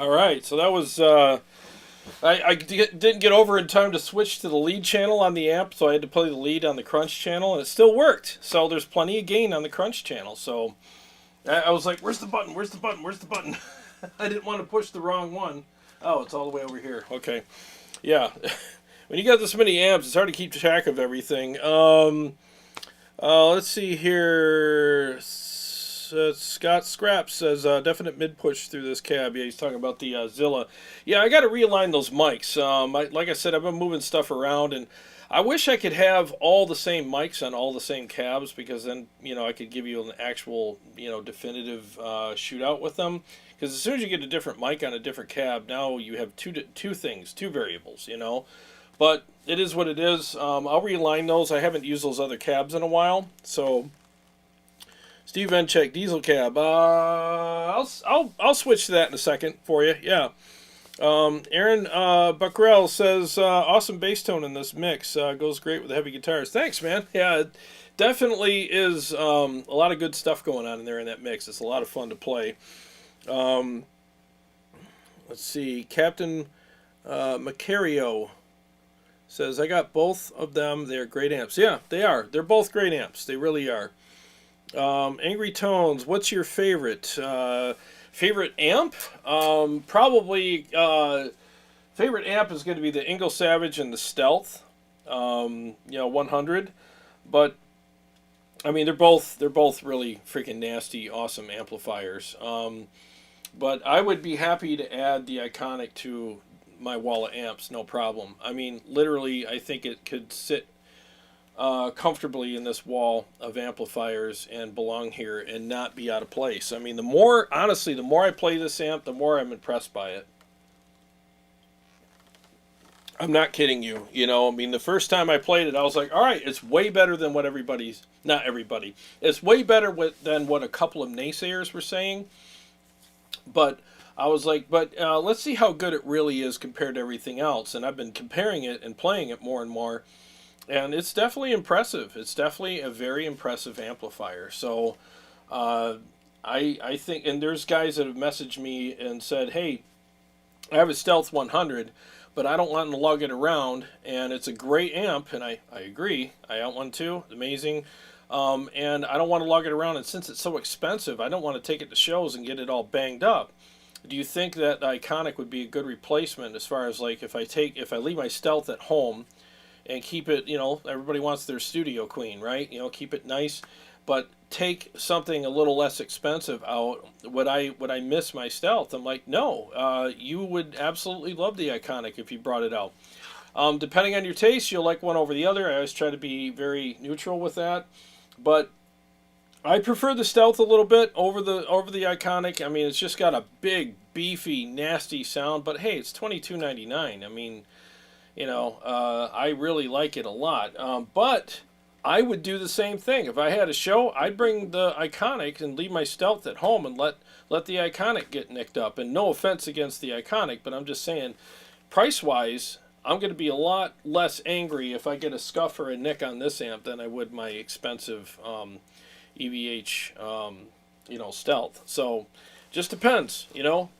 Speaker 1: All right, so that was didn't get over in time to switch to the lead channel on the amp, so I had to play the lead on the crunch channel, and it still worked. So there's plenty of gain on the crunch channel. So I was like, "Where's the button? Where's the button? Where's the button?" I didn't want to push the wrong one. Oh, it's all the way over here. Okay, yeah. When you got this many amps, it's hard to keep track of everything. Let's see here. Scott Scraps says definite mid push through this cab. Yeah, he's talking about the Zilla. Yeah, I got to realign those mics. Like I said, I've been moving stuff around, and I wish I could have all the same mics on all the same cabs, because then I could give you an actual definitive shootout with them. Because as soon as you get a different mic on a different cab, now you have two variables. But it is what it is. I'll realign those. I haven't used those other cabs in a while, so. Steve Venchek, diesel cab. I'll switch to that in a second for you. Yeah. Aaron Buckrell says awesome bass tone in this mix. Goes great with the heavy guitars. Thanks, man. Yeah, it definitely is a lot of good stuff going on in there in that mix. It's a lot of fun to play. Let's see. Captain Macario says I got both of them. They're great amps. Yeah, they are. They're both great amps. They really are. Angry Tones, what's your favorite? Favorite amp? Probably favorite amp is going to be the Ingle Savage and the Stealth. 100. But I mean, they're both really freaking nasty, awesome amplifiers. But I would be happy to add the Iconic to my wall of amps, no problem. I mean, literally, I think it could sit comfortably in this wall of amplifiers and belong here and not be out of place. I mean, the more I play this amp, the more I'm impressed by it. I'm not kidding you. I mean, the first time I played it, I was like, all right, it's way better than what not everybody. It's way better than what a couple of naysayers were saying. But I was like, let's see how good it really is compared to everything else. And I've been comparing it and playing it more and more. And it's definitely impressive. It's definitely a very impressive amplifier. So I think, and there's guys that have messaged me and said, hey, I have a Stealth 100, but I don't want to lug it around. And it's a great amp, and I agree. I own one too. Amazing. And I don't want to lug it around. And since it's so expensive, I don't want to take it to shows and get it all banged up. Do you think that the Iconic would be a good replacement as far as like if I leave my Stealth at home and keep it, everybody wants their studio queen, right? Keep it nice, but take something a little less expensive out. Would I miss my Stealth? I'm like, no. You would absolutely love the Iconic if you brought it out. Depending on your taste, you'll like one over the other. I always try to be very neutral with that, but I prefer the Stealth a little bit over the Iconic. I mean, it's just got a big, beefy, nasty sound, but hey, it's $22.99. I mean, I really like it a lot. But I would do the same thing. If I had a show, I'd bring the Iconic and leave my Stealth at home and let the Iconic get nicked up. And no offense against the Iconic, but I'm just saying, price-wise, I'm going to be a lot less angry if I get a scuff or a nick on this amp than I would my expensive EVH, Stealth. So just depends,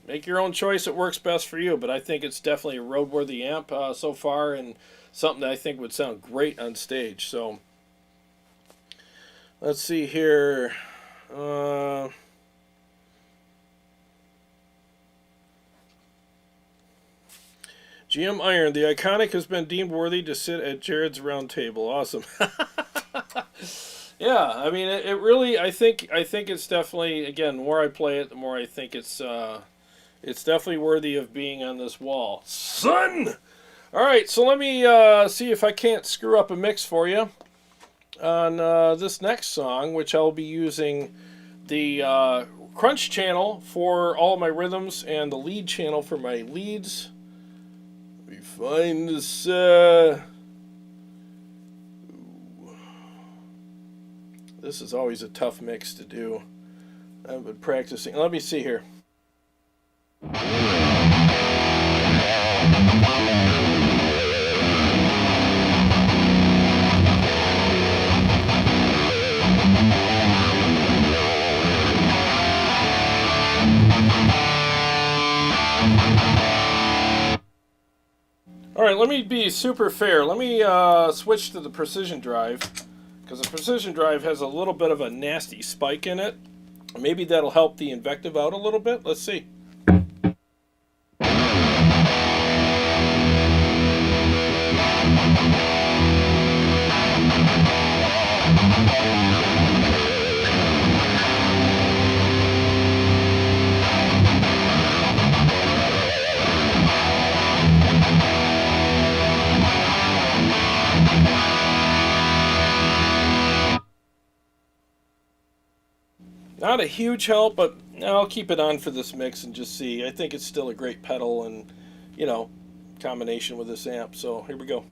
Speaker 1: make your own choice. It works best for you, but I think it's definitely a roadworthy amp so far, and something that I think would sound great on stage. So let's see here. GM Iron, the Iconic has been deemed worthy to sit at Jarrod's round table. Awesome. Yeah, I mean, it really. I think it's definitely, again, the more I play it, the more I think it's definitely worthy of being on this wall, son. All right, so let me see if I can't screw up a mix for you on this next song, which I'll be using the crunch channel for all my rhythms and the lead channel for my leads. Let me find this. This is always a tough mix to do. I've been practicing. Let me see here. right, let me be super fair. Let me switch to the precision drive, because the precision drive has a little bit of a nasty spike in it. Maybe that'll help the Invective out a little bit. Let's see. Not a huge help, but I'll keep it on for this mix and just see. I think it's still a great pedal and, you know, combination with this amp. So here we go.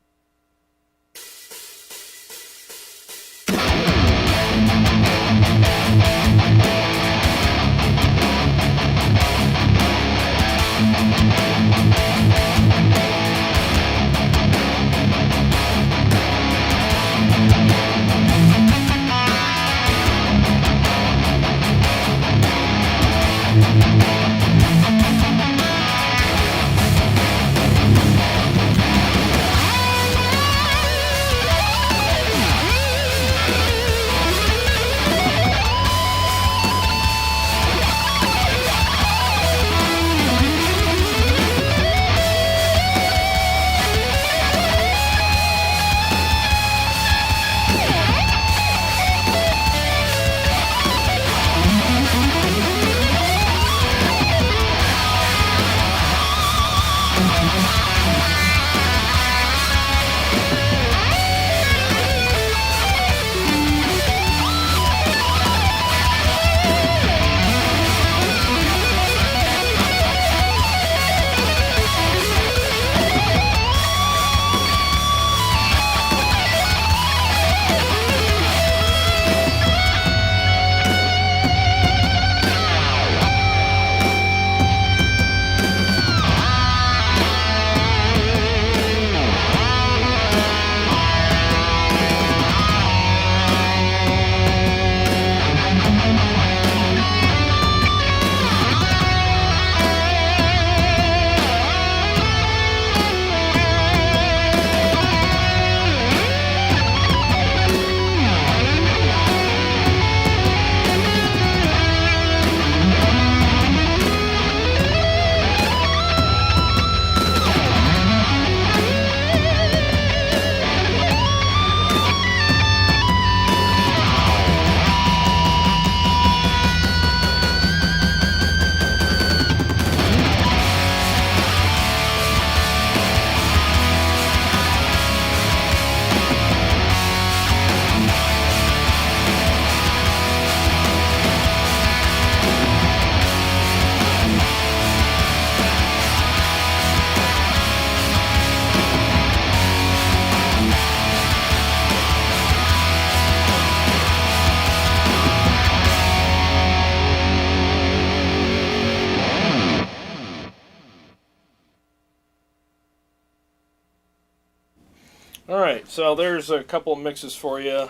Speaker 1: Alright, so there's a couple of mixes for you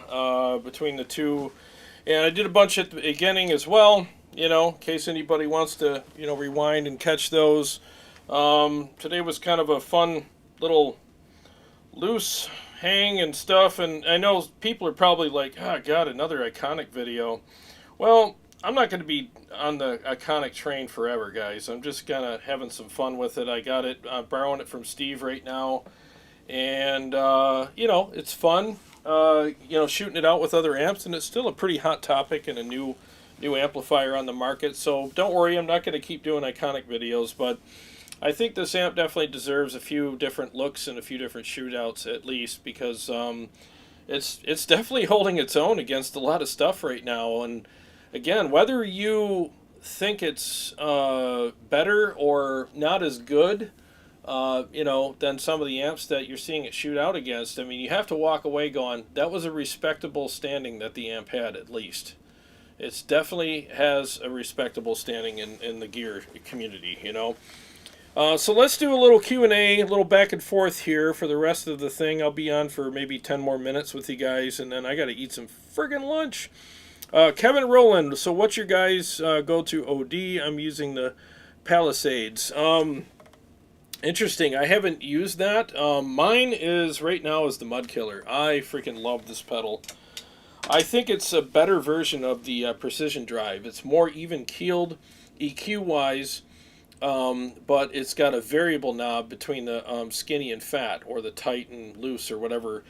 Speaker 1: between the two. And I did a bunch at the beginning as well, you know, in case anybody wants to, you know, rewind and catch those. Today was kind of a fun little loose hang and stuff. And I know people are probably like, oh, God, another iconic video. Well, I'm not going to be on the iconic train forever, guys. I'm just kind of having some fun with it. I got it, borrowing it from Steve right now. And, you know, it's fun, you know, shooting it out with other amps, and it's still a pretty hot topic and a new amplifier on the market. So don't worry, I'm not going to keep doing iconic videos, but I think this amp definitely deserves a few different looks and a few different shootouts at least, because it's definitely holding its own against a lot of stuff right now. And again, whether you think it's better or not as good, you know, than some of the amps that you're seeing it shoot out against, I mean, you have to walk away going, that was a respectable standing that the amp had, at least. It definitely has a respectable standing in the gear community, you know. So let's do a little Q&A, a little back and forth here for the rest of the thing. I'll be on for maybe 10 more minutes with you guys, and then I got to eat some friggin' lunch. Kevin Rowland, so what's your guys' go-to OD? I'm using the Palisades. Interesting. I haven't used that. Mine is right now is the Mud Killer. I freaking love this pedal. I think it's a better version of the Precision Drive. It's more even keeled EQ wise, but it's got a variable knob between the skinny and fat, or the tight and loose, or whatever.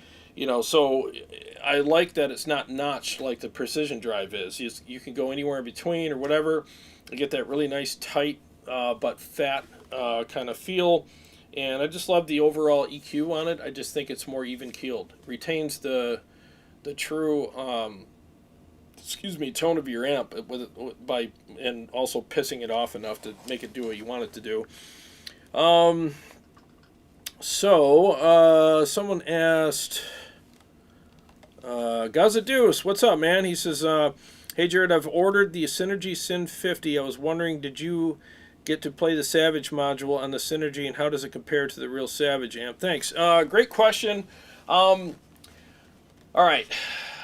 Speaker 1: So I like that it's not notched like the Precision Drive is. You can go anywhere in between or whatever. You get that really nice tight but fat kind of feel. And I just love the overall EQ on it. I just think it's more even keeled. Retains the true tone of your amp by and also pissing it off enough to make it do what you want it to do. Someone asked, Gazadeus, what's up, man? He says, hey, Jarrod, I've ordered the Synergy Syn 50. I was wondering, did you get to play the Savage module on the Synergy, and how does it compare to the real Savage amp? Thanks. Great question. All right.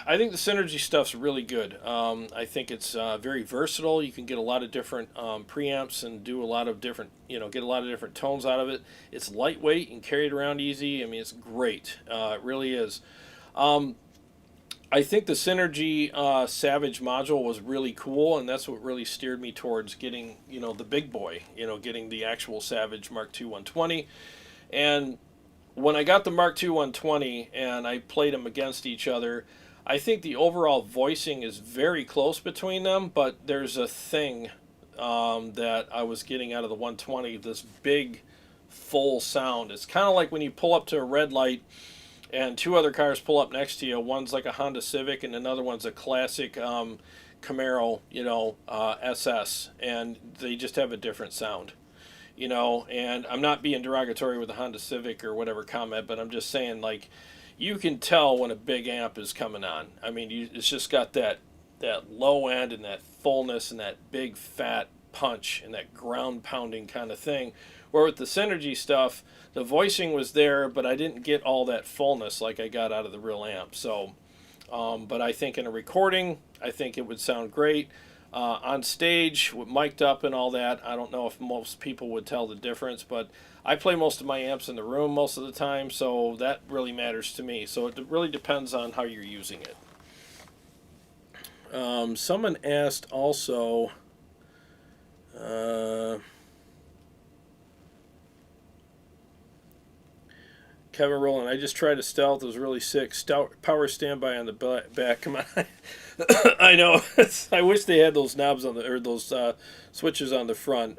Speaker 1: I think the Synergy stuff's really good. I think it's very versatile. You can get a lot of different preamps and do a lot of different, get a lot of different tones out of it. It's lightweight and carry it around easy. I mean, it's great. It really is. I think the Synergy Savage module was really cool, and that's what really steered me towards getting, the big boy, getting the actual Savage Mark II 120. And when I got the Mark II 120 and I played them against each other, I think the overall voicing is very close between them, but there's a thing that I was getting out of the 120, this big, full sound. It's kind of like when you pull up to a red light and two other cars pull up next to you. One's like a Honda Civic and another one's a classic Camaro, SS, and they just have a different sound. And I'm not being derogatory with the Honda Civic or whatever comment, but I'm just saying, like, you can tell when a big amp is coming on. I mean, it's just got that low end and that fullness and that big fat punch and that ground pounding kind of thing. Where with the Synergy stuff, the voicing was there, but I didn't get all that fullness like I got out of the real amp. So, but I think in a recording, I think it would sound great. On stage, with mic'd up and all that, I don't know if most people would tell the difference, but I play most of my amps in the room most of the time, so that really matters to me. So it really depends on how you're using it. Someone asked also, Kevin Rowland, I just tried a Stealth. It was really sick. Stout power standby on the back. Come on. I know. I wish they had those knobs on those switches on the front.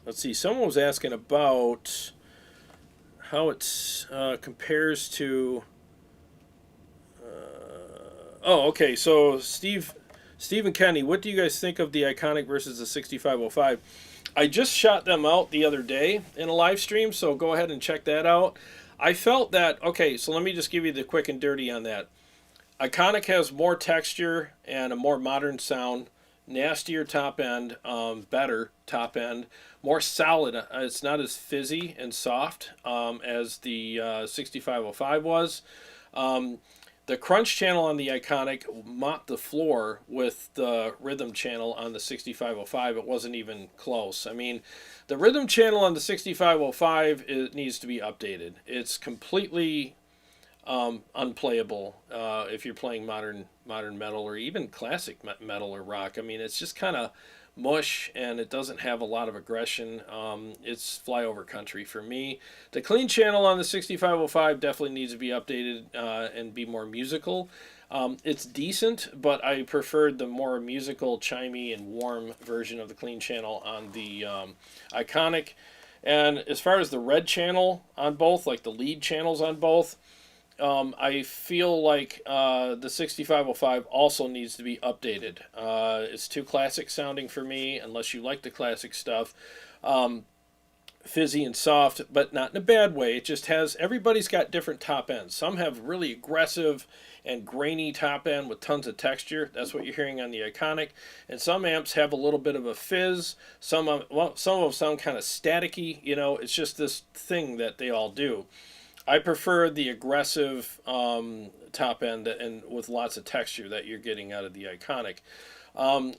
Speaker 1: Let's see. Someone was asking about how it compares to. Okay. So Steve and Kenny, what do you guys think of the Iconic versus the 6505? I just shot them out the other day in a live stream, so go ahead and check that out. I felt that, okay, so let me just give you the quick and dirty on that. Iconic has more texture and a more modern sound, nastier top end, better top end, more solid. It's not as fizzy and soft as the 6505 was. The crunch channel on the Iconic mopped the floor with the rhythm channel on the 6505. It wasn't even close. I mean, the rhythm channel on the 6505 needs to be updated. It's completely unplayable if you're playing modern metal or even classic metal or rock. I mean, it's just kind of mush, and it doesn't have a lot of aggression. It's flyover country for me. The clean channel on the 6505 definitely needs to be updated and be more musical. It's decent, but I preferred the more musical, chimey, and warm version of the clean channel on the Iconic. And as far as the red channel on both, like the lead channels on both, I feel like the 6505 also needs to be updated. It's too classic sounding for me, unless you like the classic stuff. Fizzy and soft, but not in a bad way. It just has, everybody's got different top ends. Some have really aggressive and grainy top end with tons of texture. That's what you're hearing on the Iconic. And some amps have a little bit of a fizz. Some of them sound kind of staticky. It's just this thing that they all do. I prefer the aggressive top end and with lots of texture that you're getting out of the Iconic.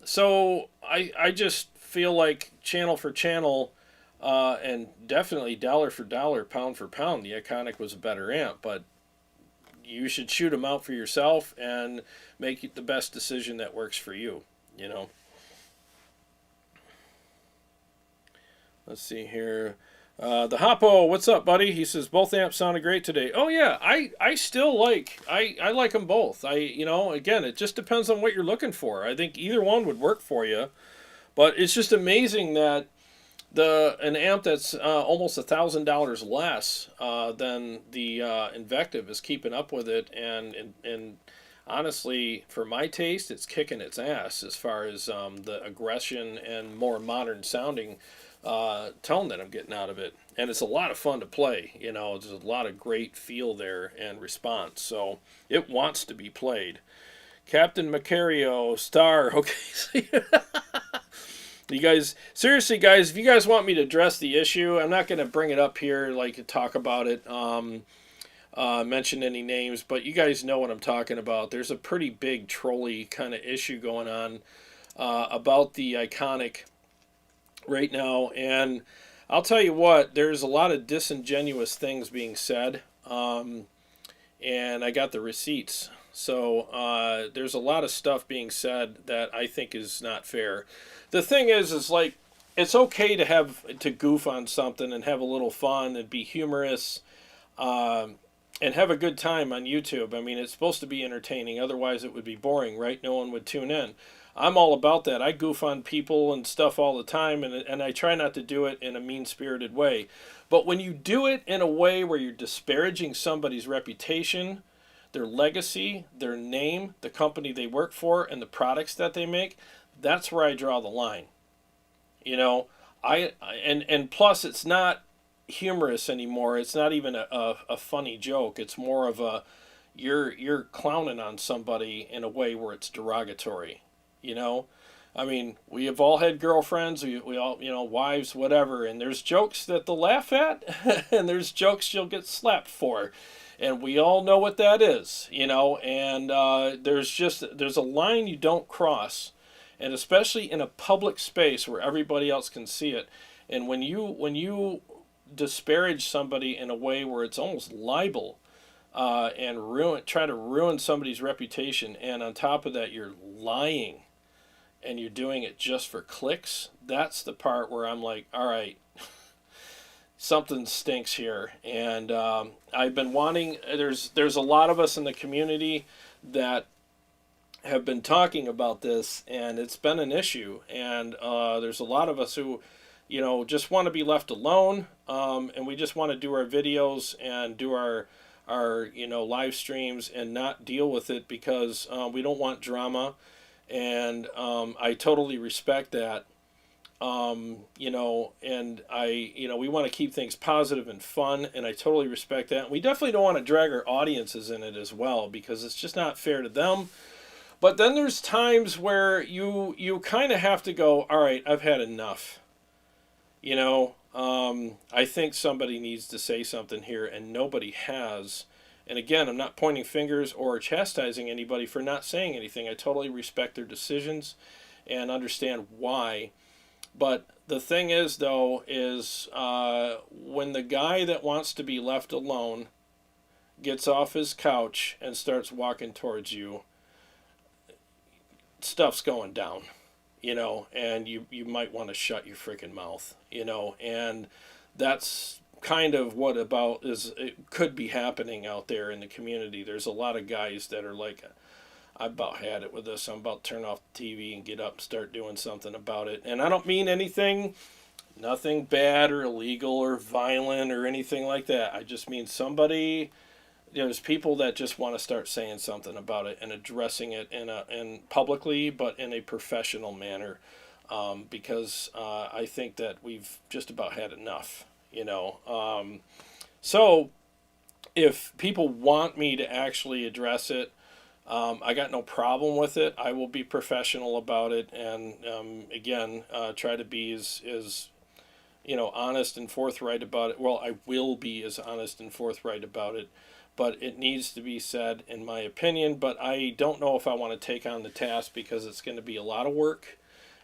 Speaker 1: So I just feel like channel for channel, And definitely dollar for dollar, pound for pound, the Iconic was a better amp. But you should shoot them out for yourself and make the best decision that works for you. You know. Let's see here. The Hoppo, what's up, buddy? He says both amps sounded great today. Oh yeah, I still like I like them both. Again, it just depends on what you're looking for. I think either one would work for you, but it's just amazing that an amp that's almost $1,000 less than the Invective is keeping up with it, and honestly, for my taste, it's kicking its ass as far as the aggression and more modern sounding tone that I'm getting out of it. And it's a lot of fun to play. There's a lot of great feel there and response. So it wants to be played. Captain Macario, Star. Okay. You guys, seriously, guys, if you guys want me to address the issue, I'm not going to bring it up here, like talk about it, mention any names, but you guys know what I'm talking about. There's a pretty big trolley kind of issue going on about the Iconic right now, and I'll tell you what, there's a lot of disingenuous things being said, and I got the receipts. So there's a lot of stuff being said that I think is not fair. The thing is like, it's okay to goof on something and have a little fun and be humorous, and have a good time on YouTube. I mean, it's supposed to be entertaining. Otherwise, it would be boring, right? No one would tune in. I'm all about that. I goof on people and stuff all the time, and I try not to do it in a mean-spirited way. But when you do it in a way where you're disparaging somebody's reputation, their legacy, their name, the company they work for, and the products that they make, that's where I draw the line. And plus it's not humorous anymore. It's not even a funny joke. It's more of you're clowning on somebody in a way where it's derogatory. I mean, we have all had girlfriends, we all, wives, whatever, and there's jokes that they'll laugh at, and there's jokes you'll get slapped for. And we all know what that is, and there's a line you don't cross, and especially in a public space where everybody else can see it. And when you disparage somebody in a way where it's almost libel, and try to ruin somebody's reputation, and on top of that you're lying, and you're doing it just for clicks, that's the part where I'm like, all right, something stinks here. And I've been wanting, there's a lot of us in the community that have been talking about this, and it's been an issue, and there's a lot of us who just want to be left alone, and we just want to do our videos and do our live streams and not deal with it because we don't want drama. And I totally respect that. And we want to keep things positive and fun, and I totally respect that. And we definitely don't want to drag our audiences in it as well, because it's just not fair to them. But then there's times where you kind of have to go, all right, I've had enough. I think somebody needs to say something here, and nobody has. And again, I'm not pointing fingers or chastising anybody for not saying anything. I totally respect their decisions and understand why. But the thing is, though, is when the guy that wants to be left alone gets off his couch and starts walking towards you, stuff's going down, and you might want to shut your freaking mouth, and that's kind of what it could be happening out there in the community. There's a lot of guys that are like, I about had it with this. I'm about to turn off the TV and get up and start doing something about it. And I don't mean nothing bad or illegal or violent or anything like that. I just mean there's people that just want to start saying something about it and addressing it in publicly, but in a professional manner, because I think that we've just about had enough. So if people want me to actually address it, I got no problem with it. I will be professional about it, and again, try to be as honest and forthright about it. Well, I will be as honest and forthright about it, but it needs to be said, in my opinion. But I don't know if I want to take on the task, because it's going to be a lot of work,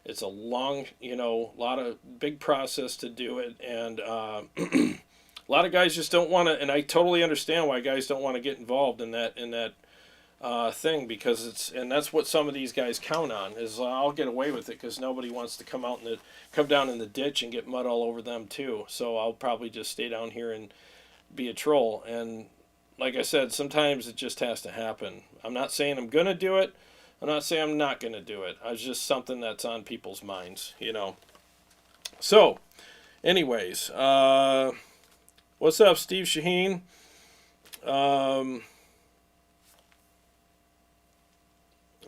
Speaker 1: It's a long, lot of big process to do it, and a lot of guys just don't want to. And I totally understand why guys don't want to get involved in that thing, because that's what some of these guys count on is I'll get away with it because nobody wants to come down in the ditch and get mud all over them too. So I'll probably just stay down here and be a troll. And like I said, sometimes it just has to happen. I'm not saying I'm gonna do it. I'm not saying I'm not gonna do it. It's just something that's on people's minds, So, anyways, what's up, Steve Shaheen?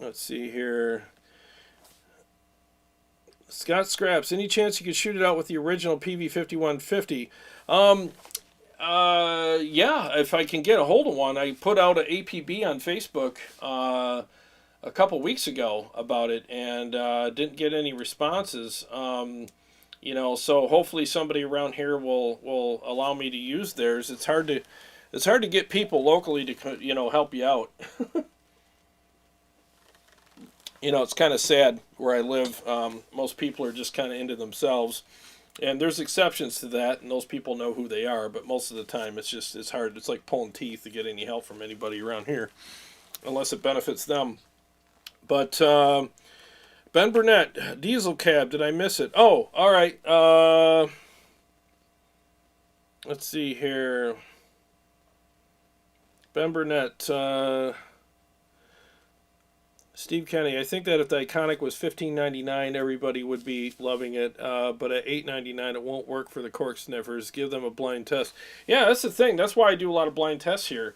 Speaker 1: Let's see here. Scott Scraps, any chance you could shoot it out with the original Peavey 5150? Yeah, if I can get a hold of one. I put out an APB on Facebook a couple weeks ago about it, and didn't get any responses. So hopefully somebody around here will allow me to use theirs. It's hard to get people locally to help you out. It's kind of sad where I live. Most people are just kind of into themselves. And there's exceptions to that, and those people know who they are, but most of the time it's hard. It's like pulling teeth to get any help from anybody around here, unless it benefits them. But Ben Burnett, diesel cab, did I miss it? Oh, all right. Let's see here. Ben Burnett, Steve Kenny, I think that if the Iconic was $15.99, everybody would be loving it. But at $8.99, it won't work for the cork sniffers. Give them a blind test. Yeah, that's the thing. That's why I do a lot of blind tests here,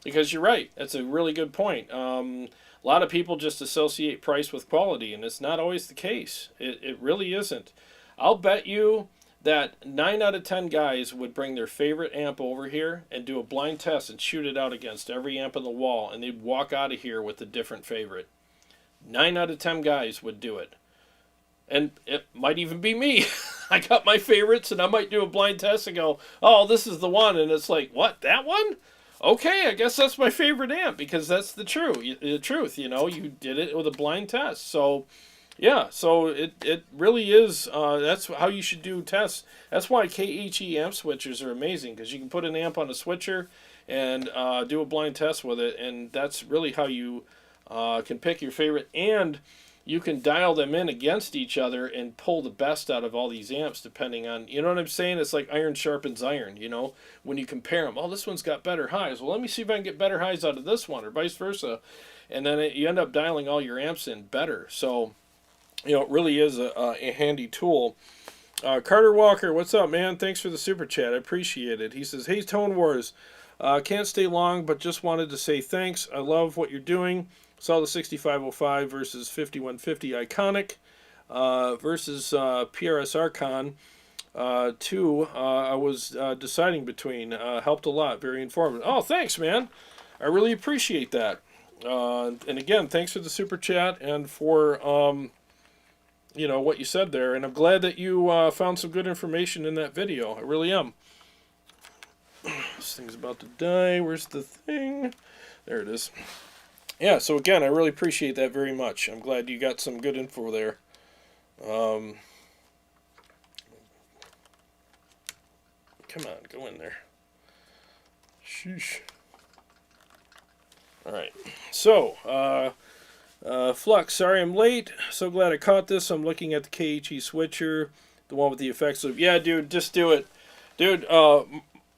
Speaker 1: because you're right. That's a really good point. A lot of people just associate price with quality, and it's not always the case. It really isn't. I'll bet you that 9 out of 10 guys would bring their favorite amp over here and do a blind test and shoot it out against every amp on the wall, and they'd walk out of here with a different favorite. 9 out of 10 guys would do it. And it might even be me. I got my favorites, and I might do a blind test and go, oh, this is the one. And it's like, what, that one? Okay, I guess that's my favorite amp, because that's the truth. You did it with a blind test. So, yeah, so it really is, that's how you should do tests. That's why KHE amp switchers are amazing, because you can put an amp on a switcher and do a blind test with it, and that's really how you can pick your favorite, and you can dial them in against each other and pull the best out of all these amps depending on, you know what I'm saying? It's like iron sharpens iron, when you compare them. Oh, this one's got better highs. Well, let me see if I can get better highs out of this one, or vice versa. And then you end up dialing all your amps in better. So, it really is a handy tool. Carter Walker, what's up, man? Thanks for the super chat. I appreciate it. He says, hey, Tone Wars. Can't stay long, but just wanted to say thanks. I love what you're doing. Saw the 6505 versus 5150 Iconic versus PRS Archon 2. I was deciding between. Helped a lot. Very informative. Oh, thanks, man. I really appreciate that. And again, thanks for the super chat and for what you said there. And I'm glad that you found some good information in that video. I really am. This thing's about to die. Where's the thing? There it is. Yeah, so again, I really appreciate that very much. I'm glad you got some good info there. Come on, go in there. Sheesh. Alright, so, Flux, sorry I'm late. So glad I caught this. I'm looking at the KHE switcher, the one with the effects loop. Yeah, dude, just do it. Dude,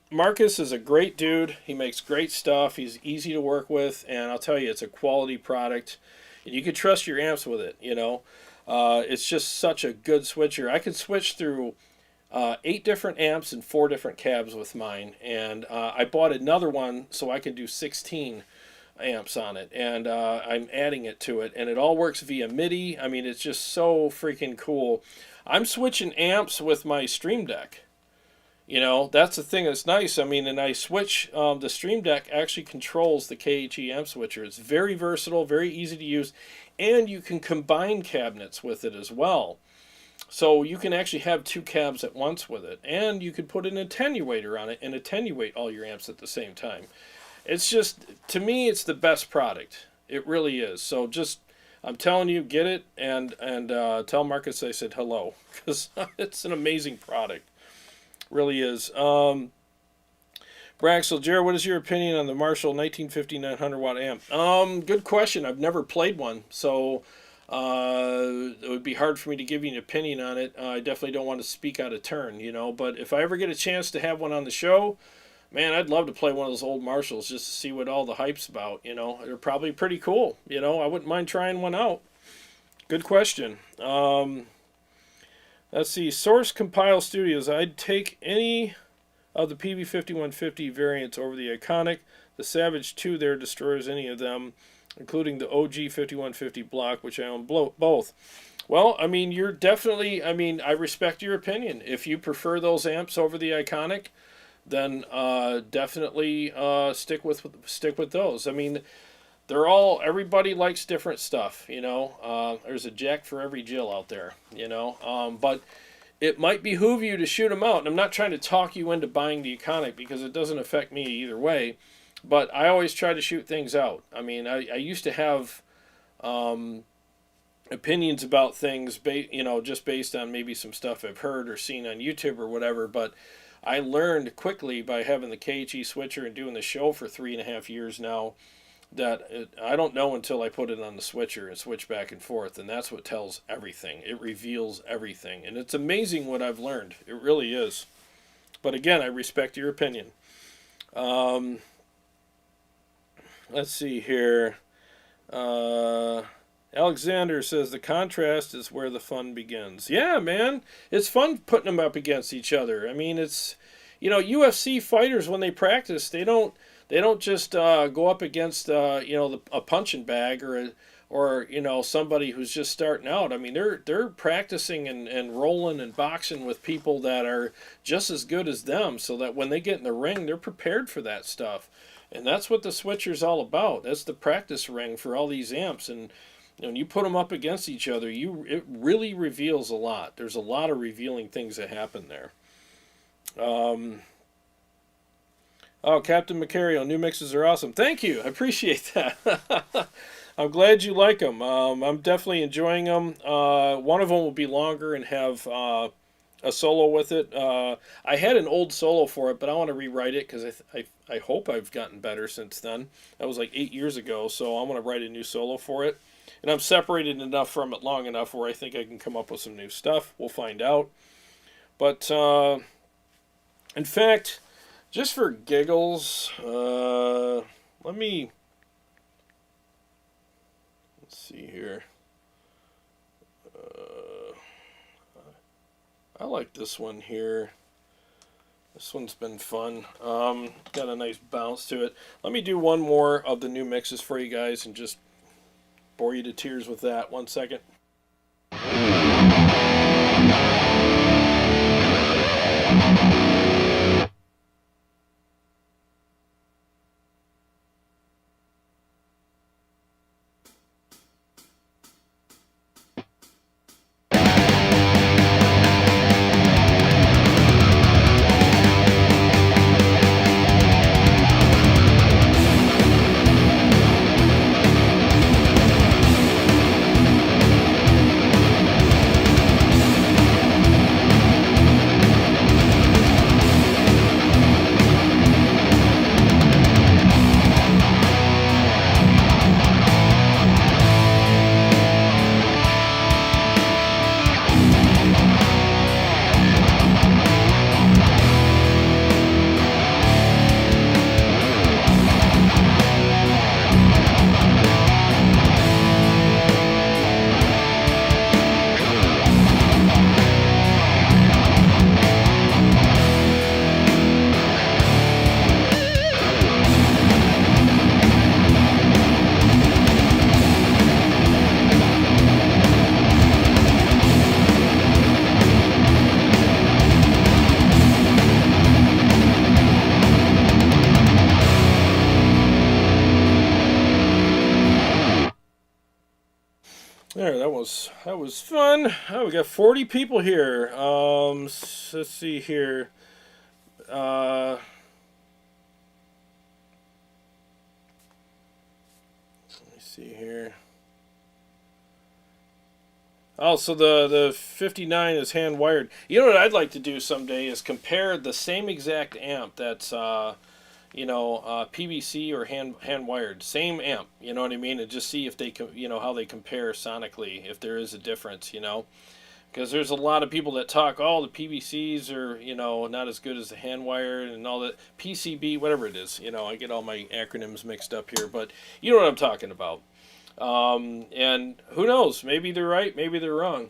Speaker 1: Marcus is a great dude. He makes great stuff. He's easy to work with, and I'll tell you, it's a quality product. And you can trust your amps with it, It's just such a good switcher. I could switch through 8 different amps and 4 different cabs with mine, and I bought another one so I can do 16 amps on it, and I'm adding it to it, and it all works via MIDI. I mean, it's just so freaking cool. I'm switching amps with my Stream Deck. That's the thing that's nice. I mean, and I switch, the Stream Deck actually controls the KHE amp switcher. It's very versatile, very easy to use, and you can combine cabinets with it as well. So you can actually have 2 cabs at once with it, and you could put an attenuator on it and attenuate all your amps at the same time. It's just, to me, it's the best product. It really is. So just, I'm telling you, get it and tell Marcus I said hello, because it's an amazing product, really is. Braxel, Jarrod, what is your opinion on the Marshall 1950 900 watt amp? Good question. I've never played one, so it would be hard for me to give you an opinion on it. I definitely don't want to speak out of turn, you know. But if I ever get a chance to have one on the show, man, I'd love to play one of those old Marshalls just to see what all the hype's about. You know, they're probably pretty cool. You know, I wouldn't mind trying one out. Good question. Let's see. Source Compile Studios. I'd take any of the Peavey 5150 variants over the Iconic. The Savage 2 there destroys any of them, including the OG 5150 block, which I own both. Well, I mean, you're definitely, I mean, I respect your opinion. If you prefer those amps over the Iconic, then definitely stick with those. I mean, they're all, everybody likes different stuff, you know. There's a Jack for every Jill out there, you know. But it might behoove you to shoot them out. And I'm not trying to talk you into buying the Iconic, because it doesn't affect me either way. But I always try to shoot things out. I mean, I used to have opinions about things, you know, just based on maybe some stuff I've heard or seen on YouTube or whatever. But I learned quickly by having the KHE switcher and doing the show for 3.5 years now that I don't know until I put it on the switcher and switch back and forth, and that's what tells everything. It reveals everything, and it's amazing what I've learned. It really is. But again, I respect your opinion. Let's see here. Alexander says the contrast is where the fun begins. Yeah, man, it's fun putting them up against each other. I mean, it's, you know, UFC fighters, when they practice, they don't just go up against you know, a punching bag or you know, somebody who's just starting out. I mean, they're practicing and rolling and boxing with people that are just as good as them, so that when they get in the ring, they're prepared for that stuff. And that's what the switcher's all about. That's the practice ring for all these amps. And when you put them up against each other, it really reveals a lot. There's a lot of revealing things that happen there. Oh, Captain Macario, new mixes are awesome. Thank you. I appreciate that. I'm glad you like them. I'm definitely enjoying them. One of them will be longer and have a solo with it. I had an old solo for it, but I want to rewrite it because I hope I've gotten better since then. That was like 8 years ago, so I'm going to write a new solo for it. And I'm separated enough from it long enough where I think I can come up with some new stuff. We'll find out. But, in fact, just for giggles, let's see here. I like this one here. This one's been fun. Got a nice bounce to it. Let me do one more of the new mixes for you guys and just bore you to tears with that. 1 second. There, that was fun. Oh, we got 40 people here. Let's see here. Let me see here. Oh, so the 59 is hand wired. You know what I'd like to do someday is compare the same exact amp that's PVC or hand wired, same amp. You know what I mean, and just see if they how they compare sonically, if there is a difference. Because there's a lot of people that talk, oh, the PVCs are not as good as the hand wired and all that PCB, whatever it is. I get all my acronyms mixed up here, but you know what I'm talking about. And who knows? Maybe they're right, maybe they're wrong.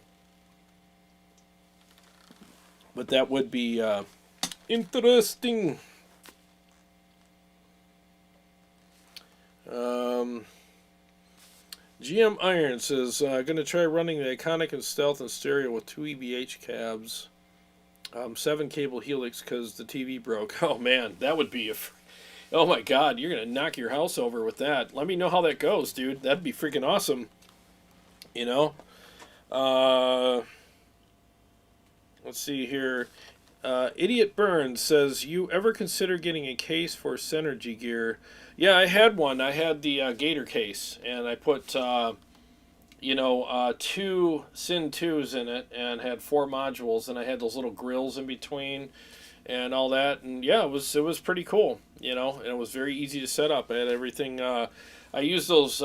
Speaker 1: But that would be interesting. GM Iron says, going to try running the Iconic and Stealth and stereo with 2 EVH cabs. 7 cable Helix because the TV broke. Oh man, that would be oh my god, you're going to knock your house over with that. Let me know how that goes, dude. That'd be freaking awesome. Let's see here. Idiot Burns says, you ever consider getting a case for Synergy gear? Yeah, I had one. I had the Gator case, and I put 2 Syn 2s in it, and had 4 modules, and I had those little grills in between, and all that, and yeah, it was pretty cool, and it was very easy to set up. I had everything. I used those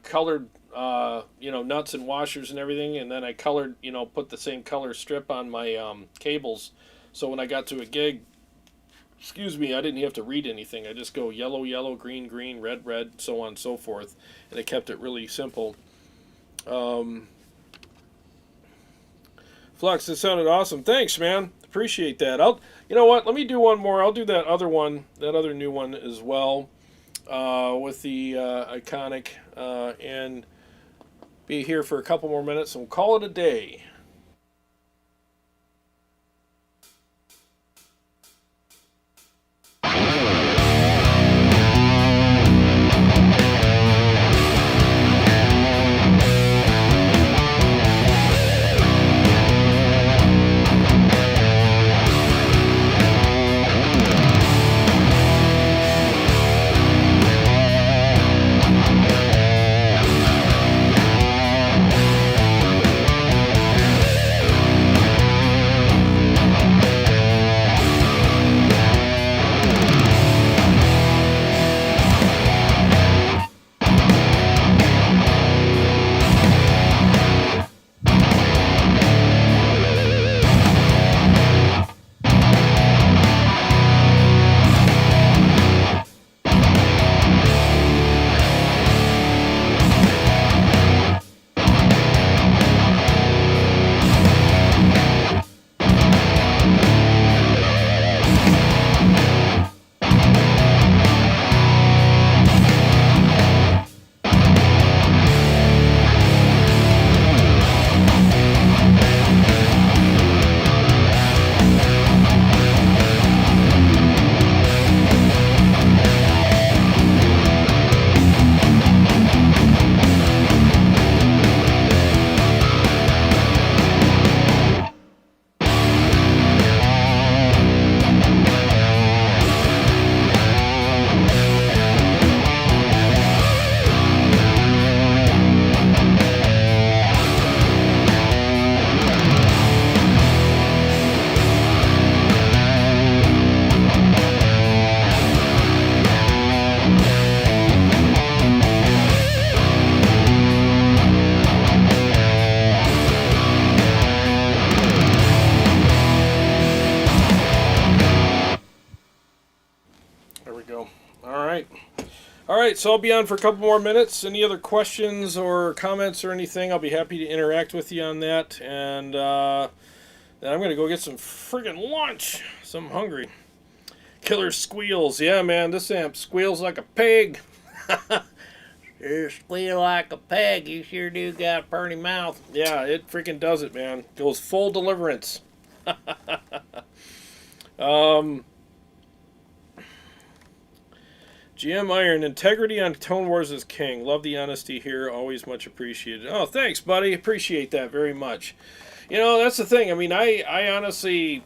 Speaker 1: colored nuts and washers and everything, and then I colored, put the same color strip on my cables, so when I got to a gig, I didn't have to read anything. I just go yellow, yellow, green, green, red, red, so on and so forth. And it kept it really simple. Flux, it sounded awesome. Thanks, man. Appreciate that. You know what? Let me do one more. I'll do that other one, that other new one as well, with the Iconic, and be here for a couple more minutes, and we'll call it a day. Alright, so I'll be on for a couple more minutes. Any other questions or comments or anything, I'll be happy to interact with you on that. And then I'm going to go get some friggin' lunch. So I'm hungry. Killer squeals. Yeah, man, this amp squeals like a pig. You squeal like a pig. You sure do got a pretty mouth. Yeah, it freaking does it, man. Goes full deliverance. GM Iron, integrity on Tone Wars is king. Love the honesty here. Always much appreciated. Oh, thanks, buddy. Appreciate that very much. That's the thing. I mean, I honestly,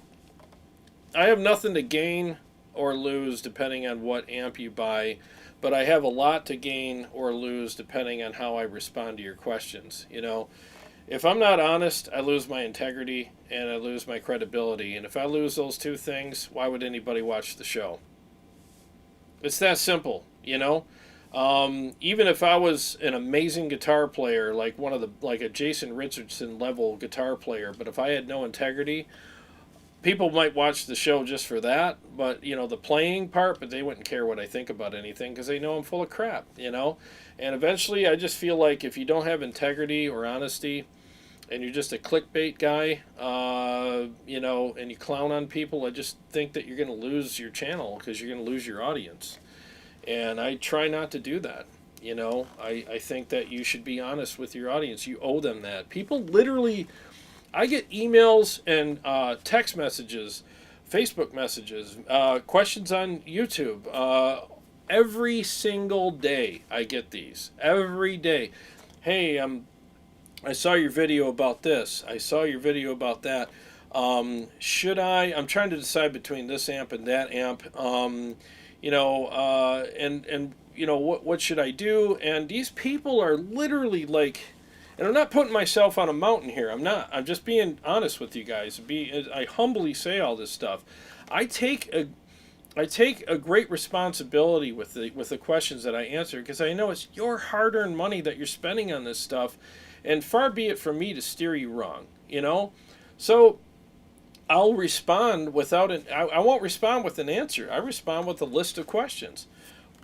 Speaker 1: I have nothing to gain or lose depending on what amp you buy, but I have a lot to gain or lose depending on how I respond to your questions. If I'm not honest, I lose my integrity and I lose my credibility. And if I lose those two things, why would anybody watch the show? It's that simple, you know. Even if I was an amazing guitar player, like like a Jason Richardson level guitar player, but if I had no integrity, people might watch the show just for that. But the playing part, but they wouldn't care what I think about anything because they know I'm full of crap, And eventually, I just feel like if you don't have integrity or honesty, and you're just a clickbait guy, and you clown on people, I just think that you're going to lose your channel because you're going to lose your audience. And I try not to do that. I think that you should be honest with your audience. You owe them that. People literally, I get emails and text messages, Facebook messages, questions on YouTube. Every single day I get these. Every day. Hey, I saw your video about this. I saw your video about that. I'm trying to decide between this amp and that amp. What should I do? And these people are literally like, and I'm not putting myself on a mountain here. I'm not. I'm just being honest with you guys. I humbly say all this stuff. I take a great responsibility with the questions that I answer because I know it's your hard-earned money that you're spending on this stuff, and far be it from me to steer you wrong. So I'll respond I won't respond with an answer. I respond with a list of questions.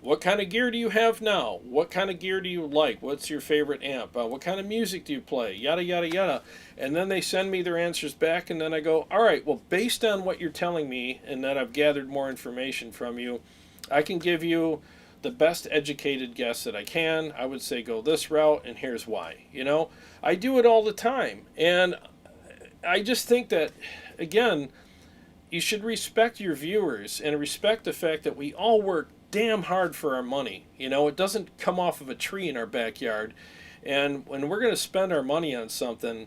Speaker 1: What kind of gear do you have now? What kind of gear do you like? What's your favorite amp? What kind of music do you play? Yada, yada, yada. And then they send me their answers back, and then I go, all right, well, based on what you're telling me and that I've gathered more information from you, I can give you the best educated guess that I can. I would say go this route, and here's why. I do it all the time. And I just think that, again, you should respect your viewers and respect the fact that we all work damn hard for our money. It doesn't come off of a tree in our backyard. And when we're going to spend our money on something,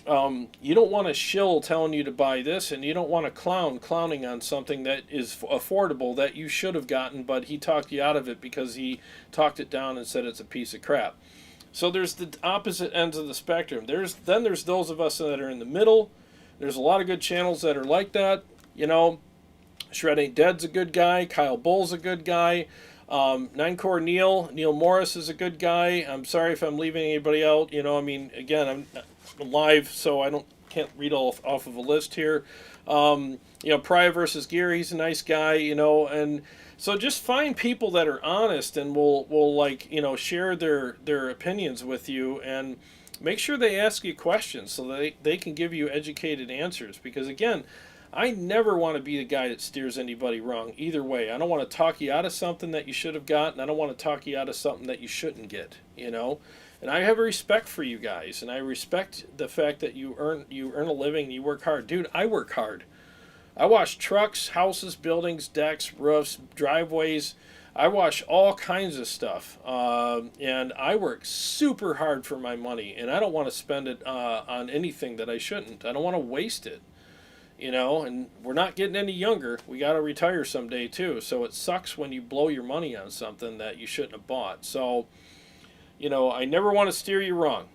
Speaker 1: you don't want a shill telling you to buy this, and you don't want a clowning on something that is affordable that you should have gotten, but he talked you out of it because he talked it down and said it's a piece of crap. So there's the opposite ends of the spectrum. There's those of us that are in the middle. There's a lot of good channels that are like that. Shred Ain't Dead's a good guy. Kyle Bull's a good guy. Ninecore Neil Morris is a good guy. I'm sorry if I'm leaving anybody out. Again, I'm live, so I can't read off of a list here. Pry versus Gear, he's a nice guy. And so just find people that are honest and will share their opinions with you, and make sure they ask you questions so that they can give you educated answers. Because again, I never want to be the guy that steers anybody wrong either way. I don't want to talk you out of something that you should have gotten. I don't want to talk you out of something that you shouldn't get, And I have a respect for you guys, and I respect the fact that you earn a living and you work hard. Dude, I work hard. I wash trucks, houses, buildings, decks, roofs, driveways. I wash all kinds of stuff, and I work super hard for my money, and I don't want to spend it on anything that I shouldn't. I don't want to waste it. And we're not getting any younger. We got to retire someday too. So it sucks when you blow your money on something that you shouldn't have bought. So, I never want to steer you wrong.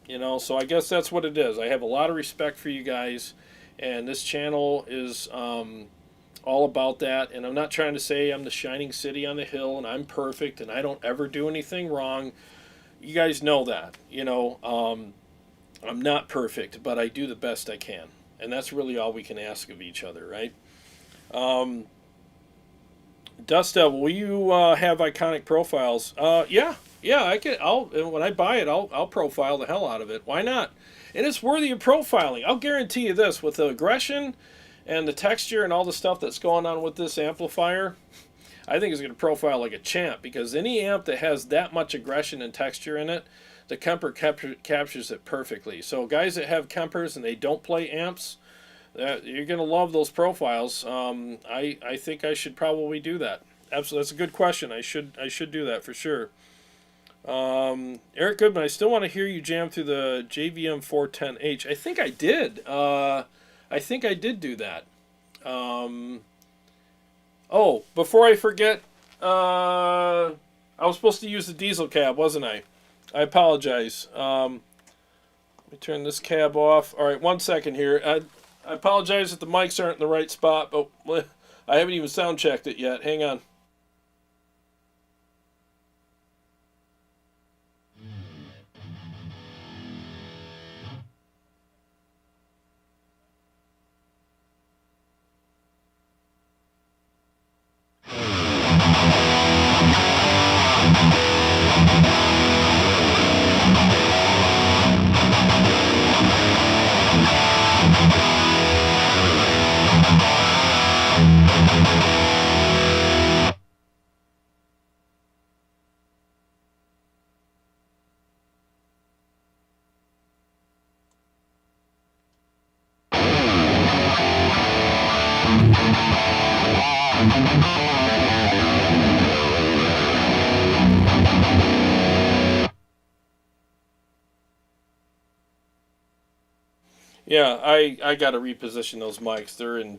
Speaker 1: So I guess that's what it is. I have a lot of respect for you guys, and this channel is all about that. And I'm not trying to say I'm the shining city on the hill and I'm perfect and I don't ever do anything wrong. You guys know that. I'm not perfect, but I do the best I can. And that's really all we can ask of each other, right? Dust Devil, will you have iconic profiles? Yeah, I can. When I buy it, I'll profile the hell out of it. Why not? And it's worthy of profiling. I'll guarantee you this: with the aggression and the texture and all the stuff that's going on with this amplifier, I think it's going to profile like a champ. Because any amp that has that much aggression and texture in it, the KEMPER captures it perfectly. So guys that have KEMPERs and they don't play amps, you're going to love those profiles. I think I should probably do that. Absolutely, that's a good question. I should do that for sure. Eric Goodman, I still want to hear you jam through the JVM 410H. I think I did. I think I did do that. Oh, before I forget, I was supposed to use the diesel cab, wasn't I? I apologize. Let me turn this cab off. All right, 1 second here. I apologize if the mics aren't in the right spot, but I haven't even sound checked it yet. Hang on. Yeah, I got to reposition those mics. They're in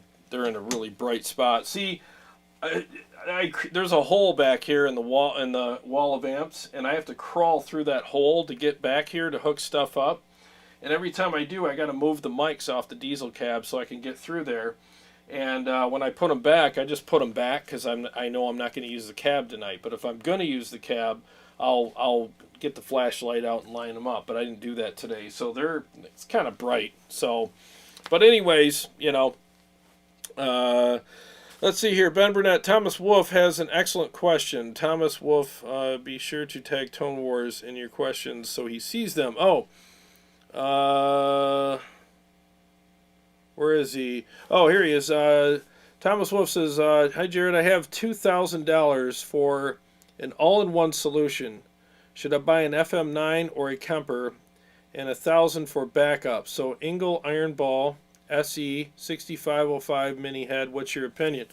Speaker 1: a really bright spot. See, there's a hole back here in the wall of amps, and I have to crawl through that hole to get back here to hook stuff up. And every time I do, I got to move the mics off the diesel cab so I can get through there. And when I put them back, I just put them back because I know I'm not going to use the cab tonight. But if I'm going to use the cab, I'll get the flashlight out and line them up. But I didn't do that today, so it's kind of bright. So, but anyways, let's see here. Ben Burnett, Thomas Wolf has an excellent question. Thomas Wolf, be sure to tag Tone Wars in your questions so he sees them. Oh, where is he? Oh, here he is. Thomas Wolf says, hi, Jarrod. I have $2,000 for an all-in-one solution. Should I buy an FM9 or a KEMPER, and $1,000 for backup? So, Engel Iron Ball SE 6505 mini head. What's your opinion?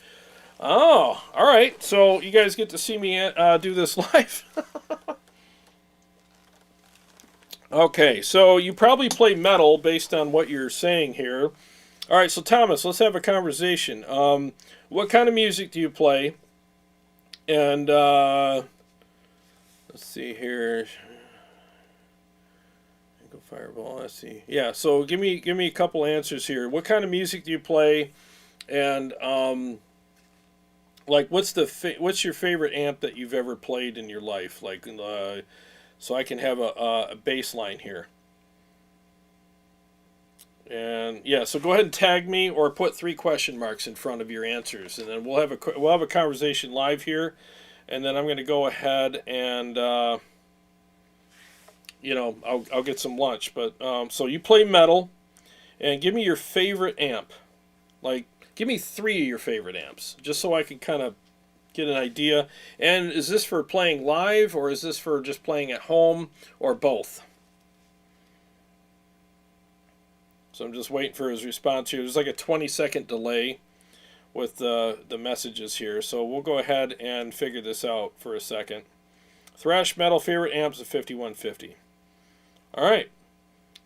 Speaker 1: Oh, all right. So, you guys get to see me do this live. Okay, so you probably play metal based on what you're saying here. All right, so Thomas, let's have a conversation. What kind of music do you play? And let's see here. Go Fireball. Let's see. Yeah, so give me a couple answers here. What kind of music do you play? And like, what's your favorite amp that you've ever played in your life? Like, so I can have a baseline here. And yeah, so go ahead and tag me or put 3 question marks in front of your answers, and then we'll have a conversation live here, and then I'm going to go ahead and I'll get some lunch. But so you play metal, and give me your favorite amp. Like, give me 3 of your favorite amps, just so I can kind of get an idea. And is this for playing live, or is this for just playing at home, or both? So I'm just waiting for his response here. There's like a 20-second delay with the messages here. So we'll go ahead and figure this out for a second. Thrash metal favorite amps of 5150. All right.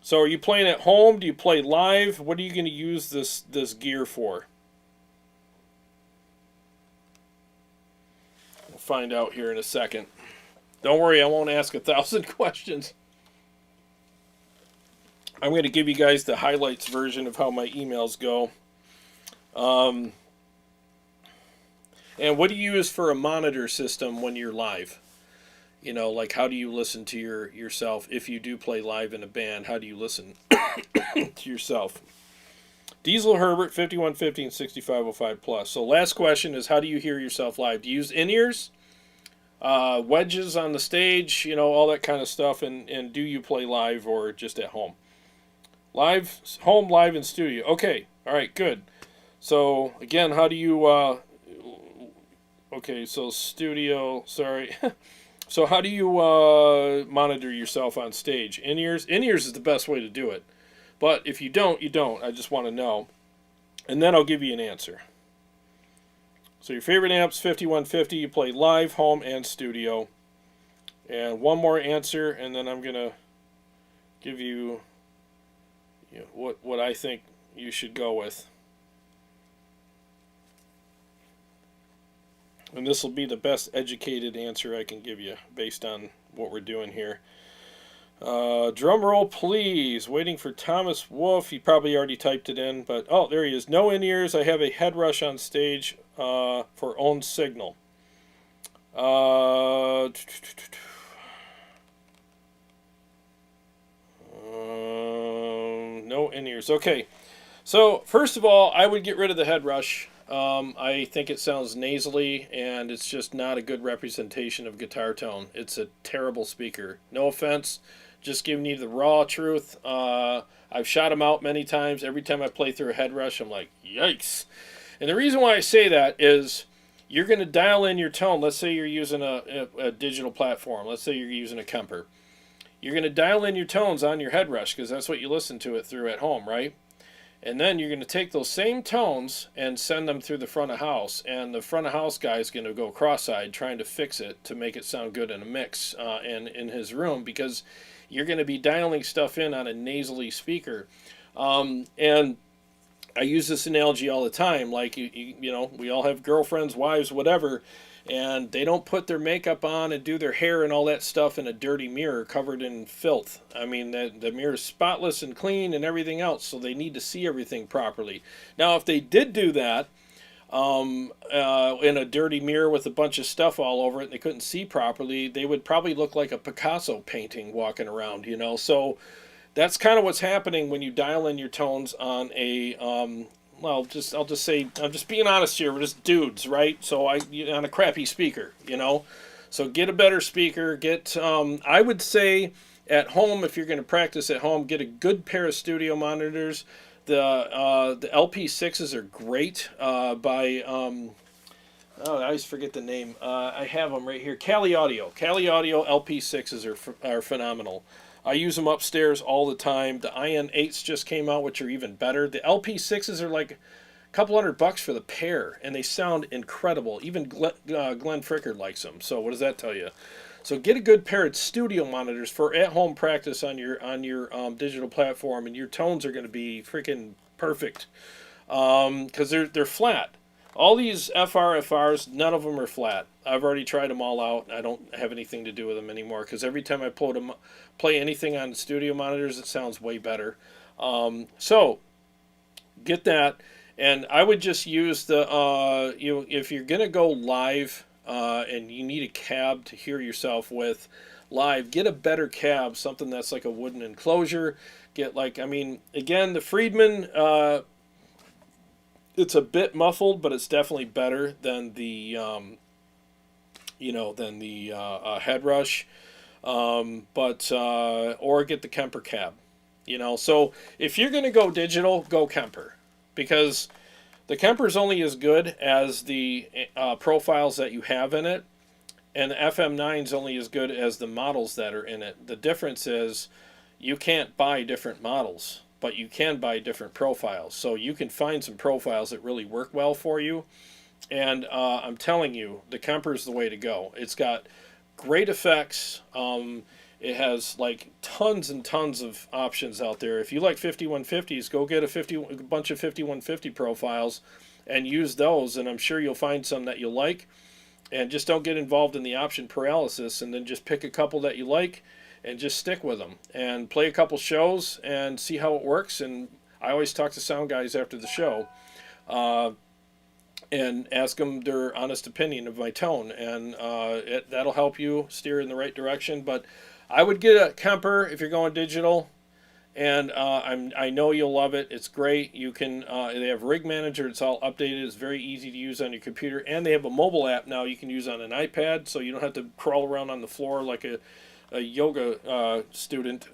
Speaker 1: So are you playing at home? Do you play live? What are you going to use this gear for? We'll find out here in a second. Don't worry, I won't ask 1,000 questions. I'm going to give you guys the highlights version of how my emails go. And what do you use for a monitor system when you're live? Like, how do you listen to yourself? If you do play live in a band, how do you listen to yourself? Diesel Herbert, 5150 and 6505 plus. So last question is, how do you hear yourself live? Do you use in-ears? Wedges on the stage, all that kind of stuff. And do you play live or just at home? Live, home, live, in studio. Okay, all right, good. So, again, how do you, okay, so studio, sorry. So how do you monitor yourself on stage? In-ears? In-ears is the best way to do it. But if you don't, you don't. I just want to know. And then I'll give you an answer. So your favorite amps, 5150. You play live, home, and studio. And one more answer, and then I'm going to give you, what I think you should go with. And this will be the best educated answer I can give you based on what we're doing here. Drum roll, please. Waiting for Thomas Wolf. He probably already typed it in, but oh, there he is. No in-ears. I have a head rush on stage for own signal. No in-ears. Okay. So, first of all, I would get rid of the head rush. I think it sounds nasally, and it's just not a good representation of guitar tone. It's a terrible speaker. No offense, just giving you the raw truth. I've shot them out many times. Every time I play through a head rush, I'm like, yikes. And the reason why I say that is you're going to dial in your tone. Let's say you're using a digital platform. Let's say you're using a KEMPER. You're going to dial in your tones on your head rush because that's what you listen to it through at home, right? And then you're going to take those same tones and send them through the front of house. And the front of house guy is going to go cross-eyed trying to fix it to make it sound good in a mix and in his room because you're going to be dialing stuff in on a nasally speaker. And I use this analogy all the time. Like, you know, we all have girlfriends, wives, whatever, and they don't put their makeup on and do their hair and all that stuff in a dirty mirror covered in filth. I mean, the mirror is spotless and clean and everything else, so they need to see everything properly. Now, if they did do that in a dirty mirror with a bunch of stuff all over it and they couldn't see properly, they would probably look like a Picasso painting walking around, you know. So that's kind of what's happening when you dial in your tones on a I'll just say, I'm just being honest here. We're just dudes, right? So on a crappy speaker, you know. So get a better speaker. I would say at home, if you're going to practice at home, get a good pair of studio monitors. The LP6s are great I always forget the name. I have them right here. Cali Audio LP6s are phenomenal. I use them upstairs all the time. The IN8s just came out, which are even better. The LP6s are like a couple $100 for the pair, and they sound incredible. Even Glenn Frickard likes them. So what does that tell you? So get a good pair of studio monitors for at-home practice on your digital platform, and your tones are going to be freaking perfect because they're flat. All these FRs, none of them are flat. I've already tried them all out. I don't have anything to do with them anymore because every time I play anything on studio monitors, it sounds way better. So get that, and I would just use if you're gonna go live and you need a cab to hear yourself with live, get a better cab, something that's like a wooden enclosure. Again, the Friedman. It's a bit muffled, but it's definitely better than the head rush. Or get the KEMPER cab. You know, so if you're going to go digital, go KEMPER, because the KEMPER is only as good as the profiles that you have in it, and the FM9 is only as good as the models that are in it. The difference is you can't buy different models, but you can buy different profiles. So you can find some profiles that really work well for you. And I'm telling you, the KEMPER is the way to go. It's got great effects. It has like tons and tons of options out there. If you like 5150s, go get a bunch of 5150 profiles and use those. And I'm sure you'll find some that you like. And just don't get involved in the option paralysis, and then just pick a couple that you like and just stick with them and play a couple shows and see how it works. And I always talk to sound guys after the show and ask them their honest opinion of my tone, and that'll help you steer in the right direction. But I would get a KEMPER if you're going digital, and I know you'll love it. It's great. You can they have Rig Manager. It's all updated. It's very easy to use on your computer, and they have a mobile app now you can use on an iPad, so you don't have to crawl around on the floor like a yoga student,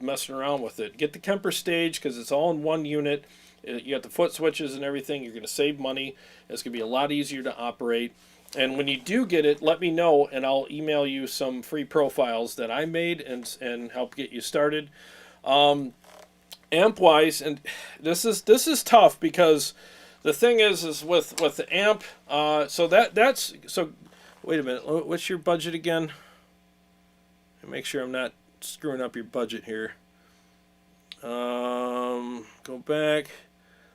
Speaker 1: messing around with it. Get the KEMPER stage because it's all in one unit. You got the foot switches and everything. You're going to save money. It's going to be a lot easier to operate. And when you do get it, let me know, and I'll email you some free profiles that I made and help get you started. Amp wise, and this is tough because the thing is with the amp. So wait a minute. What's your budget again? Make sure I'm not screwing up your budget here. Go back.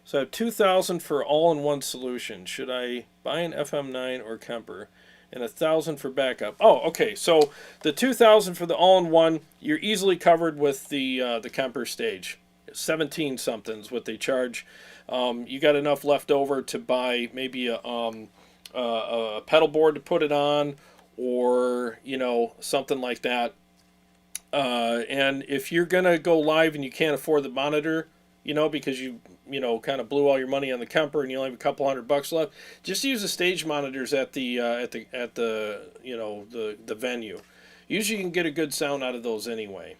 Speaker 1: So I have $2,000 for all-in-one solution. Should I buy an FM9 or KEMPER? and 1,000 for backup. Oh, okay. So the 2,000 for the all-in-one, you're easily covered with the KEMPER stage. 17 something's what they charge. You got enough left over to buy maybe a pedal board to put it on, or something like that. And if you're gonna go live and you can't afford the monitor, because kind of blew all your money on the KEMPER and you only have a couple $100 left, just use the stage monitors at the the venue. Usually you can get a good sound out of those anyway,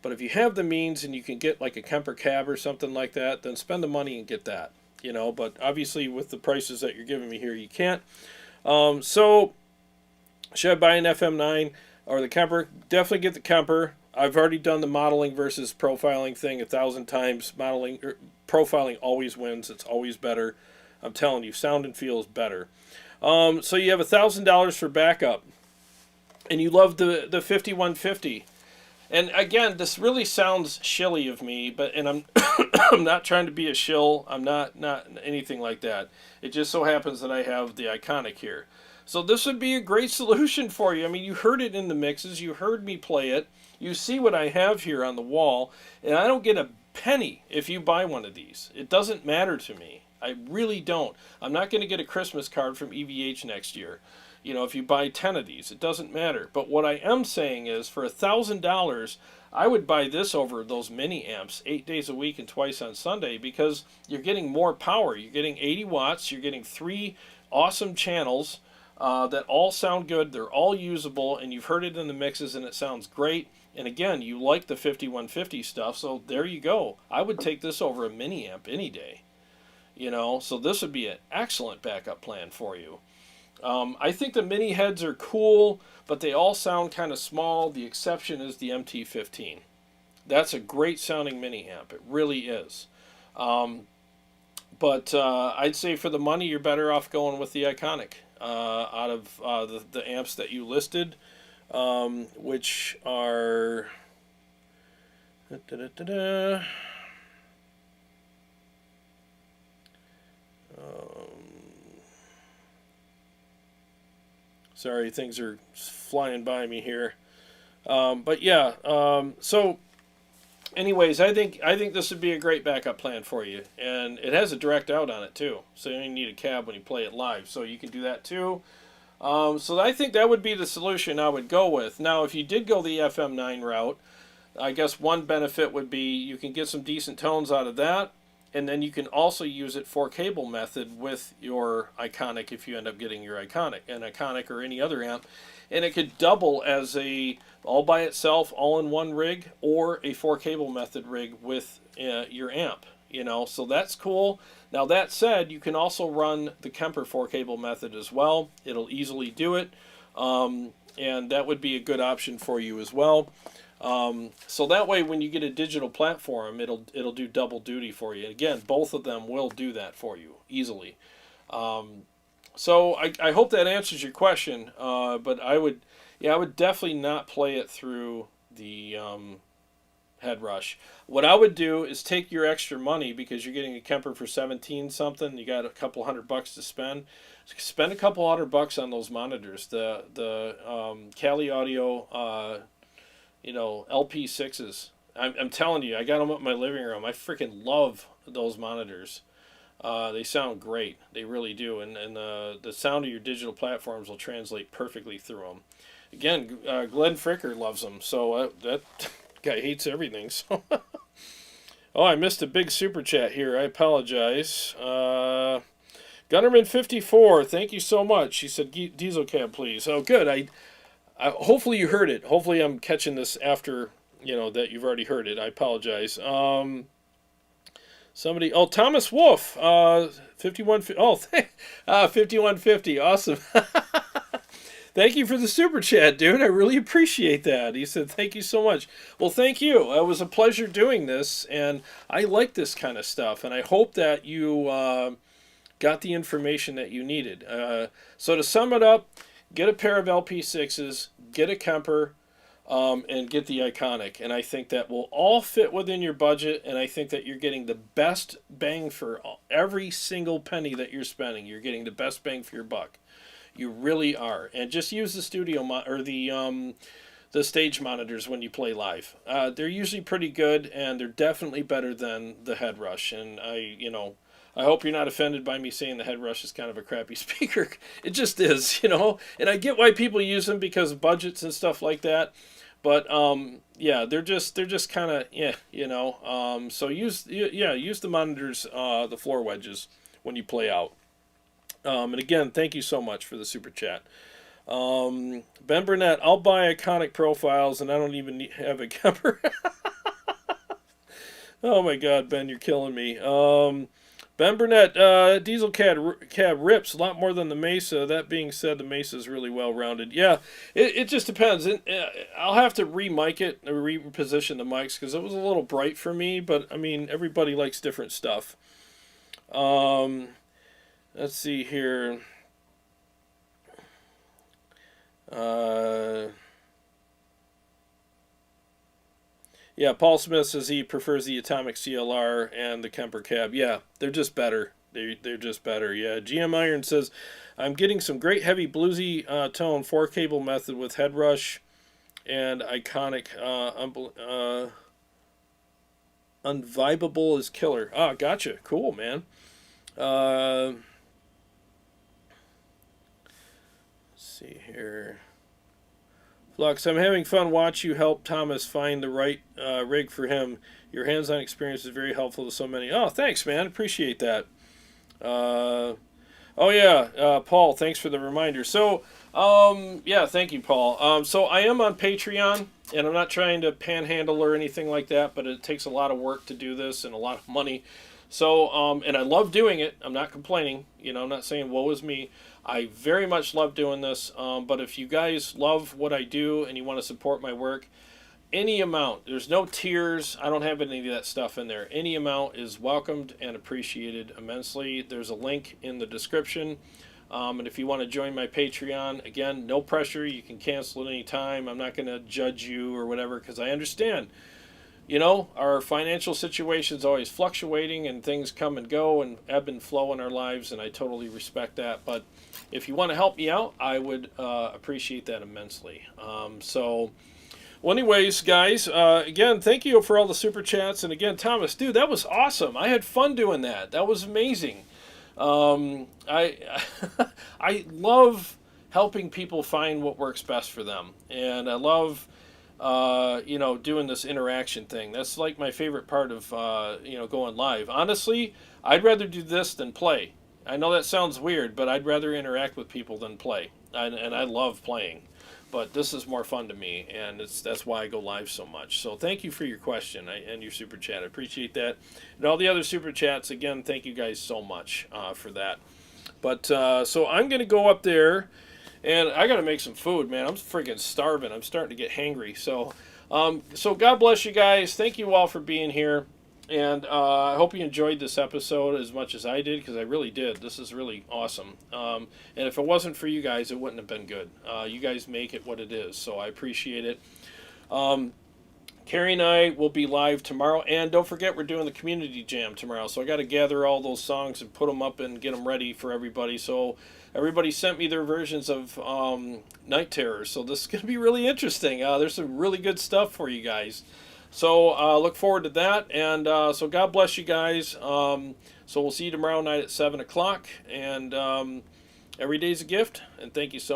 Speaker 1: But if you have the means and you can get like a KEMPER cab or something like that, then spend the money and get that, But obviously with the prices that you're giving me here, you can't. So should I buy an FM9 or the KEMPER? Definitely get the KEMPER. I've already done the modeling versus profiling thing 1,000 times. Profiling always wins. It's always better. I'm telling you, sound and feel is better. So you have $1,000 for backup, and you love the 5150. And again, this really sounds shilly of me, and I'm I'm not trying to be a shill. I'm not anything like that. It just so happens that I have the Iconic here. So this would be a great solution for you. I mean, you heard it in the mixes. You heard me play it. You see what I have here on the wall, and I don't get a penny if you buy one of these. It doesn't matter to me. I really don't. I'm not going to get a Christmas card from EVH next year. If you buy 10 of these, it doesn't matter. But what I am saying is, for $1,000, I would buy this over those mini amps 8 days a week and twice on Sunday, because you're getting more power. You're getting 80 watts. You're getting 3 awesome channels that all sound good. They're all usable, and you've heard it in the mixes, and it sounds great. And again, you like the 5150 stuff, so there you go. I would take this over a mini amp any day. So this would be an excellent backup plan for you. I think the mini heads are cool, but they all sound kind of small. The exception is the MT15. That's a great sounding mini amp. It really is. But I'd say for the money, you're better off going with the Iconic out of the amps that you listed, which are... Sorry, things are flying by me here. But yeah, so anyways, I think this would be a great backup plan for you. And it has a direct out on it too. So you don't need a cab when you play it live. So you can do that too. So I think that would be the solution I would go with. Now, if you did go the FM9 route, I guess one benefit would be you can get some decent tones out of that. And then you can also use it for cable method with your Iconic if you end up getting your an Iconic or any other amp. And it could double as a all by itself, all-in-one rig, or a 4-cable method rig with your amp. So that's cool. Now that said, you can also run the KEMPER 4-cable method as well. It'll easily do it, and that would be a good option for you as well. So that way, when you get a digital platform, it'll do double duty for you. Again, both of them will do that for you easily. So I hope that answers your question. But I would definitely not play it through the head rush. What I would do is take your extra money, because you're getting a KEMPER for 17 something. You got a couple $100 to spend. Spend a couple $100 on those monitors. The Cali Audio. LP6s. I'm telling you, I got them up in my living room. I freaking love those monitors. They sound great. They really do. And the sound of your digital platforms will translate perfectly through them. Again, Glenn Fricker loves them. So that guy hates everything. So oh, I missed a big super chat here. I apologize. Gunnerman54, thank you so much. He said, diesel cab, please. Oh, good. I hopefully you heard it. Hopefully I'm catching this after, that you've already heard it. I apologize. Thomas Wolf, 5150. Oh, 5150. Awesome. Thank you for the super chat, dude. I really appreciate that. He said, thank you so much. Well, thank you. It was a pleasure doing this, and I like this kind of stuff, and I hope that you got the information that you needed. So to sum it up, get a pair of LP6s, get a KEMPER, and get the Iconic. And I think that will all fit within your budget, and I think that you're getting the best bang for every single penny that you're spending. You're getting the best bang for your buck. You really are. And just use the studio or the stage monitors when you play live. They're usually pretty good, and they're definitely better than the Head Rush. And I hope you're not offended by me saying the Head Rush is kind of a crappy speaker. It just is, And I get why people use them because of budgets and stuff like that. But yeah, they're just kind of So use the monitors, the floor wedges when you play out. And again, thank you so much for the super chat. Ben Burnett, I'll buy Iconic Profiles, and I don't even have a KEMPER. Oh my God, Ben, you're killing me. Ben Burnett, Diesel cab rips a lot more than the Mesa. That being said, the Mesa is really well rounded. Yeah, it just depends. I'll have to re-mic it, or reposition the mics, because it was a little bright for me. But I mean, everybody likes different stuff. Let's see here. Yeah, Paul Smith says he prefers the Atomic CLR and the KEMPER cab. Yeah, they're just better. They're just better. Yeah, GM Iron says, I'm getting some great heavy bluesy tone 4-cable method with Head Rush and Iconic. Unvibable is killer. Ah, gotcha. Cool, man. Let's see here. Flux, I'm having fun watching you help Thomas find the right rig for him. Your hands-on experience is very helpful to so many. Oh, thanks, man. Appreciate that. Oh, yeah. Paul, thanks for the reminder. So, yeah, thank you, Paul. So I am on Patreon, and I'm not trying to panhandle or anything like that, but it takes a lot of work to do this and a lot of money. So, and I love doing it. I'm not complaining. I'm not saying woe is me. I very much love doing this. But if you guys love what I do and you want to support my work, any amount, there's no tiers. I don't have any of that stuff in there. Any amount is welcomed and appreciated immensely. There's a link in the description. And if you want to join my Patreon, again, no pressure. You can cancel at any time. I'm not going to judge you or whatever, because I understand. Our financial situation is always fluctuating, and things come and go and ebb and flow in our lives, and I totally respect that. But if you want to help me out, I would appreciate that immensely. Well, anyways, guys, again, thank you for all the super chats. And again, Thomas, dude, that was awesome. I had fun doing that. That was amazing. I love helping people find what works best for them, and I love doing this interaction thing. That's like my favorite part of going live. Honestly, I'd rather do this than play. I know that sounds weird, but I'd rather interact with people than play, and I love playing. But this is more fun to me, and that's why I go live so much. So thank you for your question and your super chat. I appreciate that. And all the other super chats, again, thank you guys so much for that. But so I'm going to go up there, and I got to make some food, man. I'm freaking starving. I'm starting to get hangry. So God bless you guys. Thank you all for being here. And I hope you enjoyed this episode as much as I did, because I really did. This is really awesome. And if it wasn't for you guys, it wouldn't have been good. You guys make it what it is, so I appreciate it. Carrie and I will be live tomorrow. And don't forget, we're doing the community jam tomorrow. So I got to gather all those songs and put them up and get them ready for everybody. So everybody sent me their versions of Night Terror. So this is going to be really interesting. There's some really good stuff for you guys. So look forward to that, and so God bless you guys. So we'll see you tomorrow night at 7 o'clock, and every day's a gift, and thank you so much.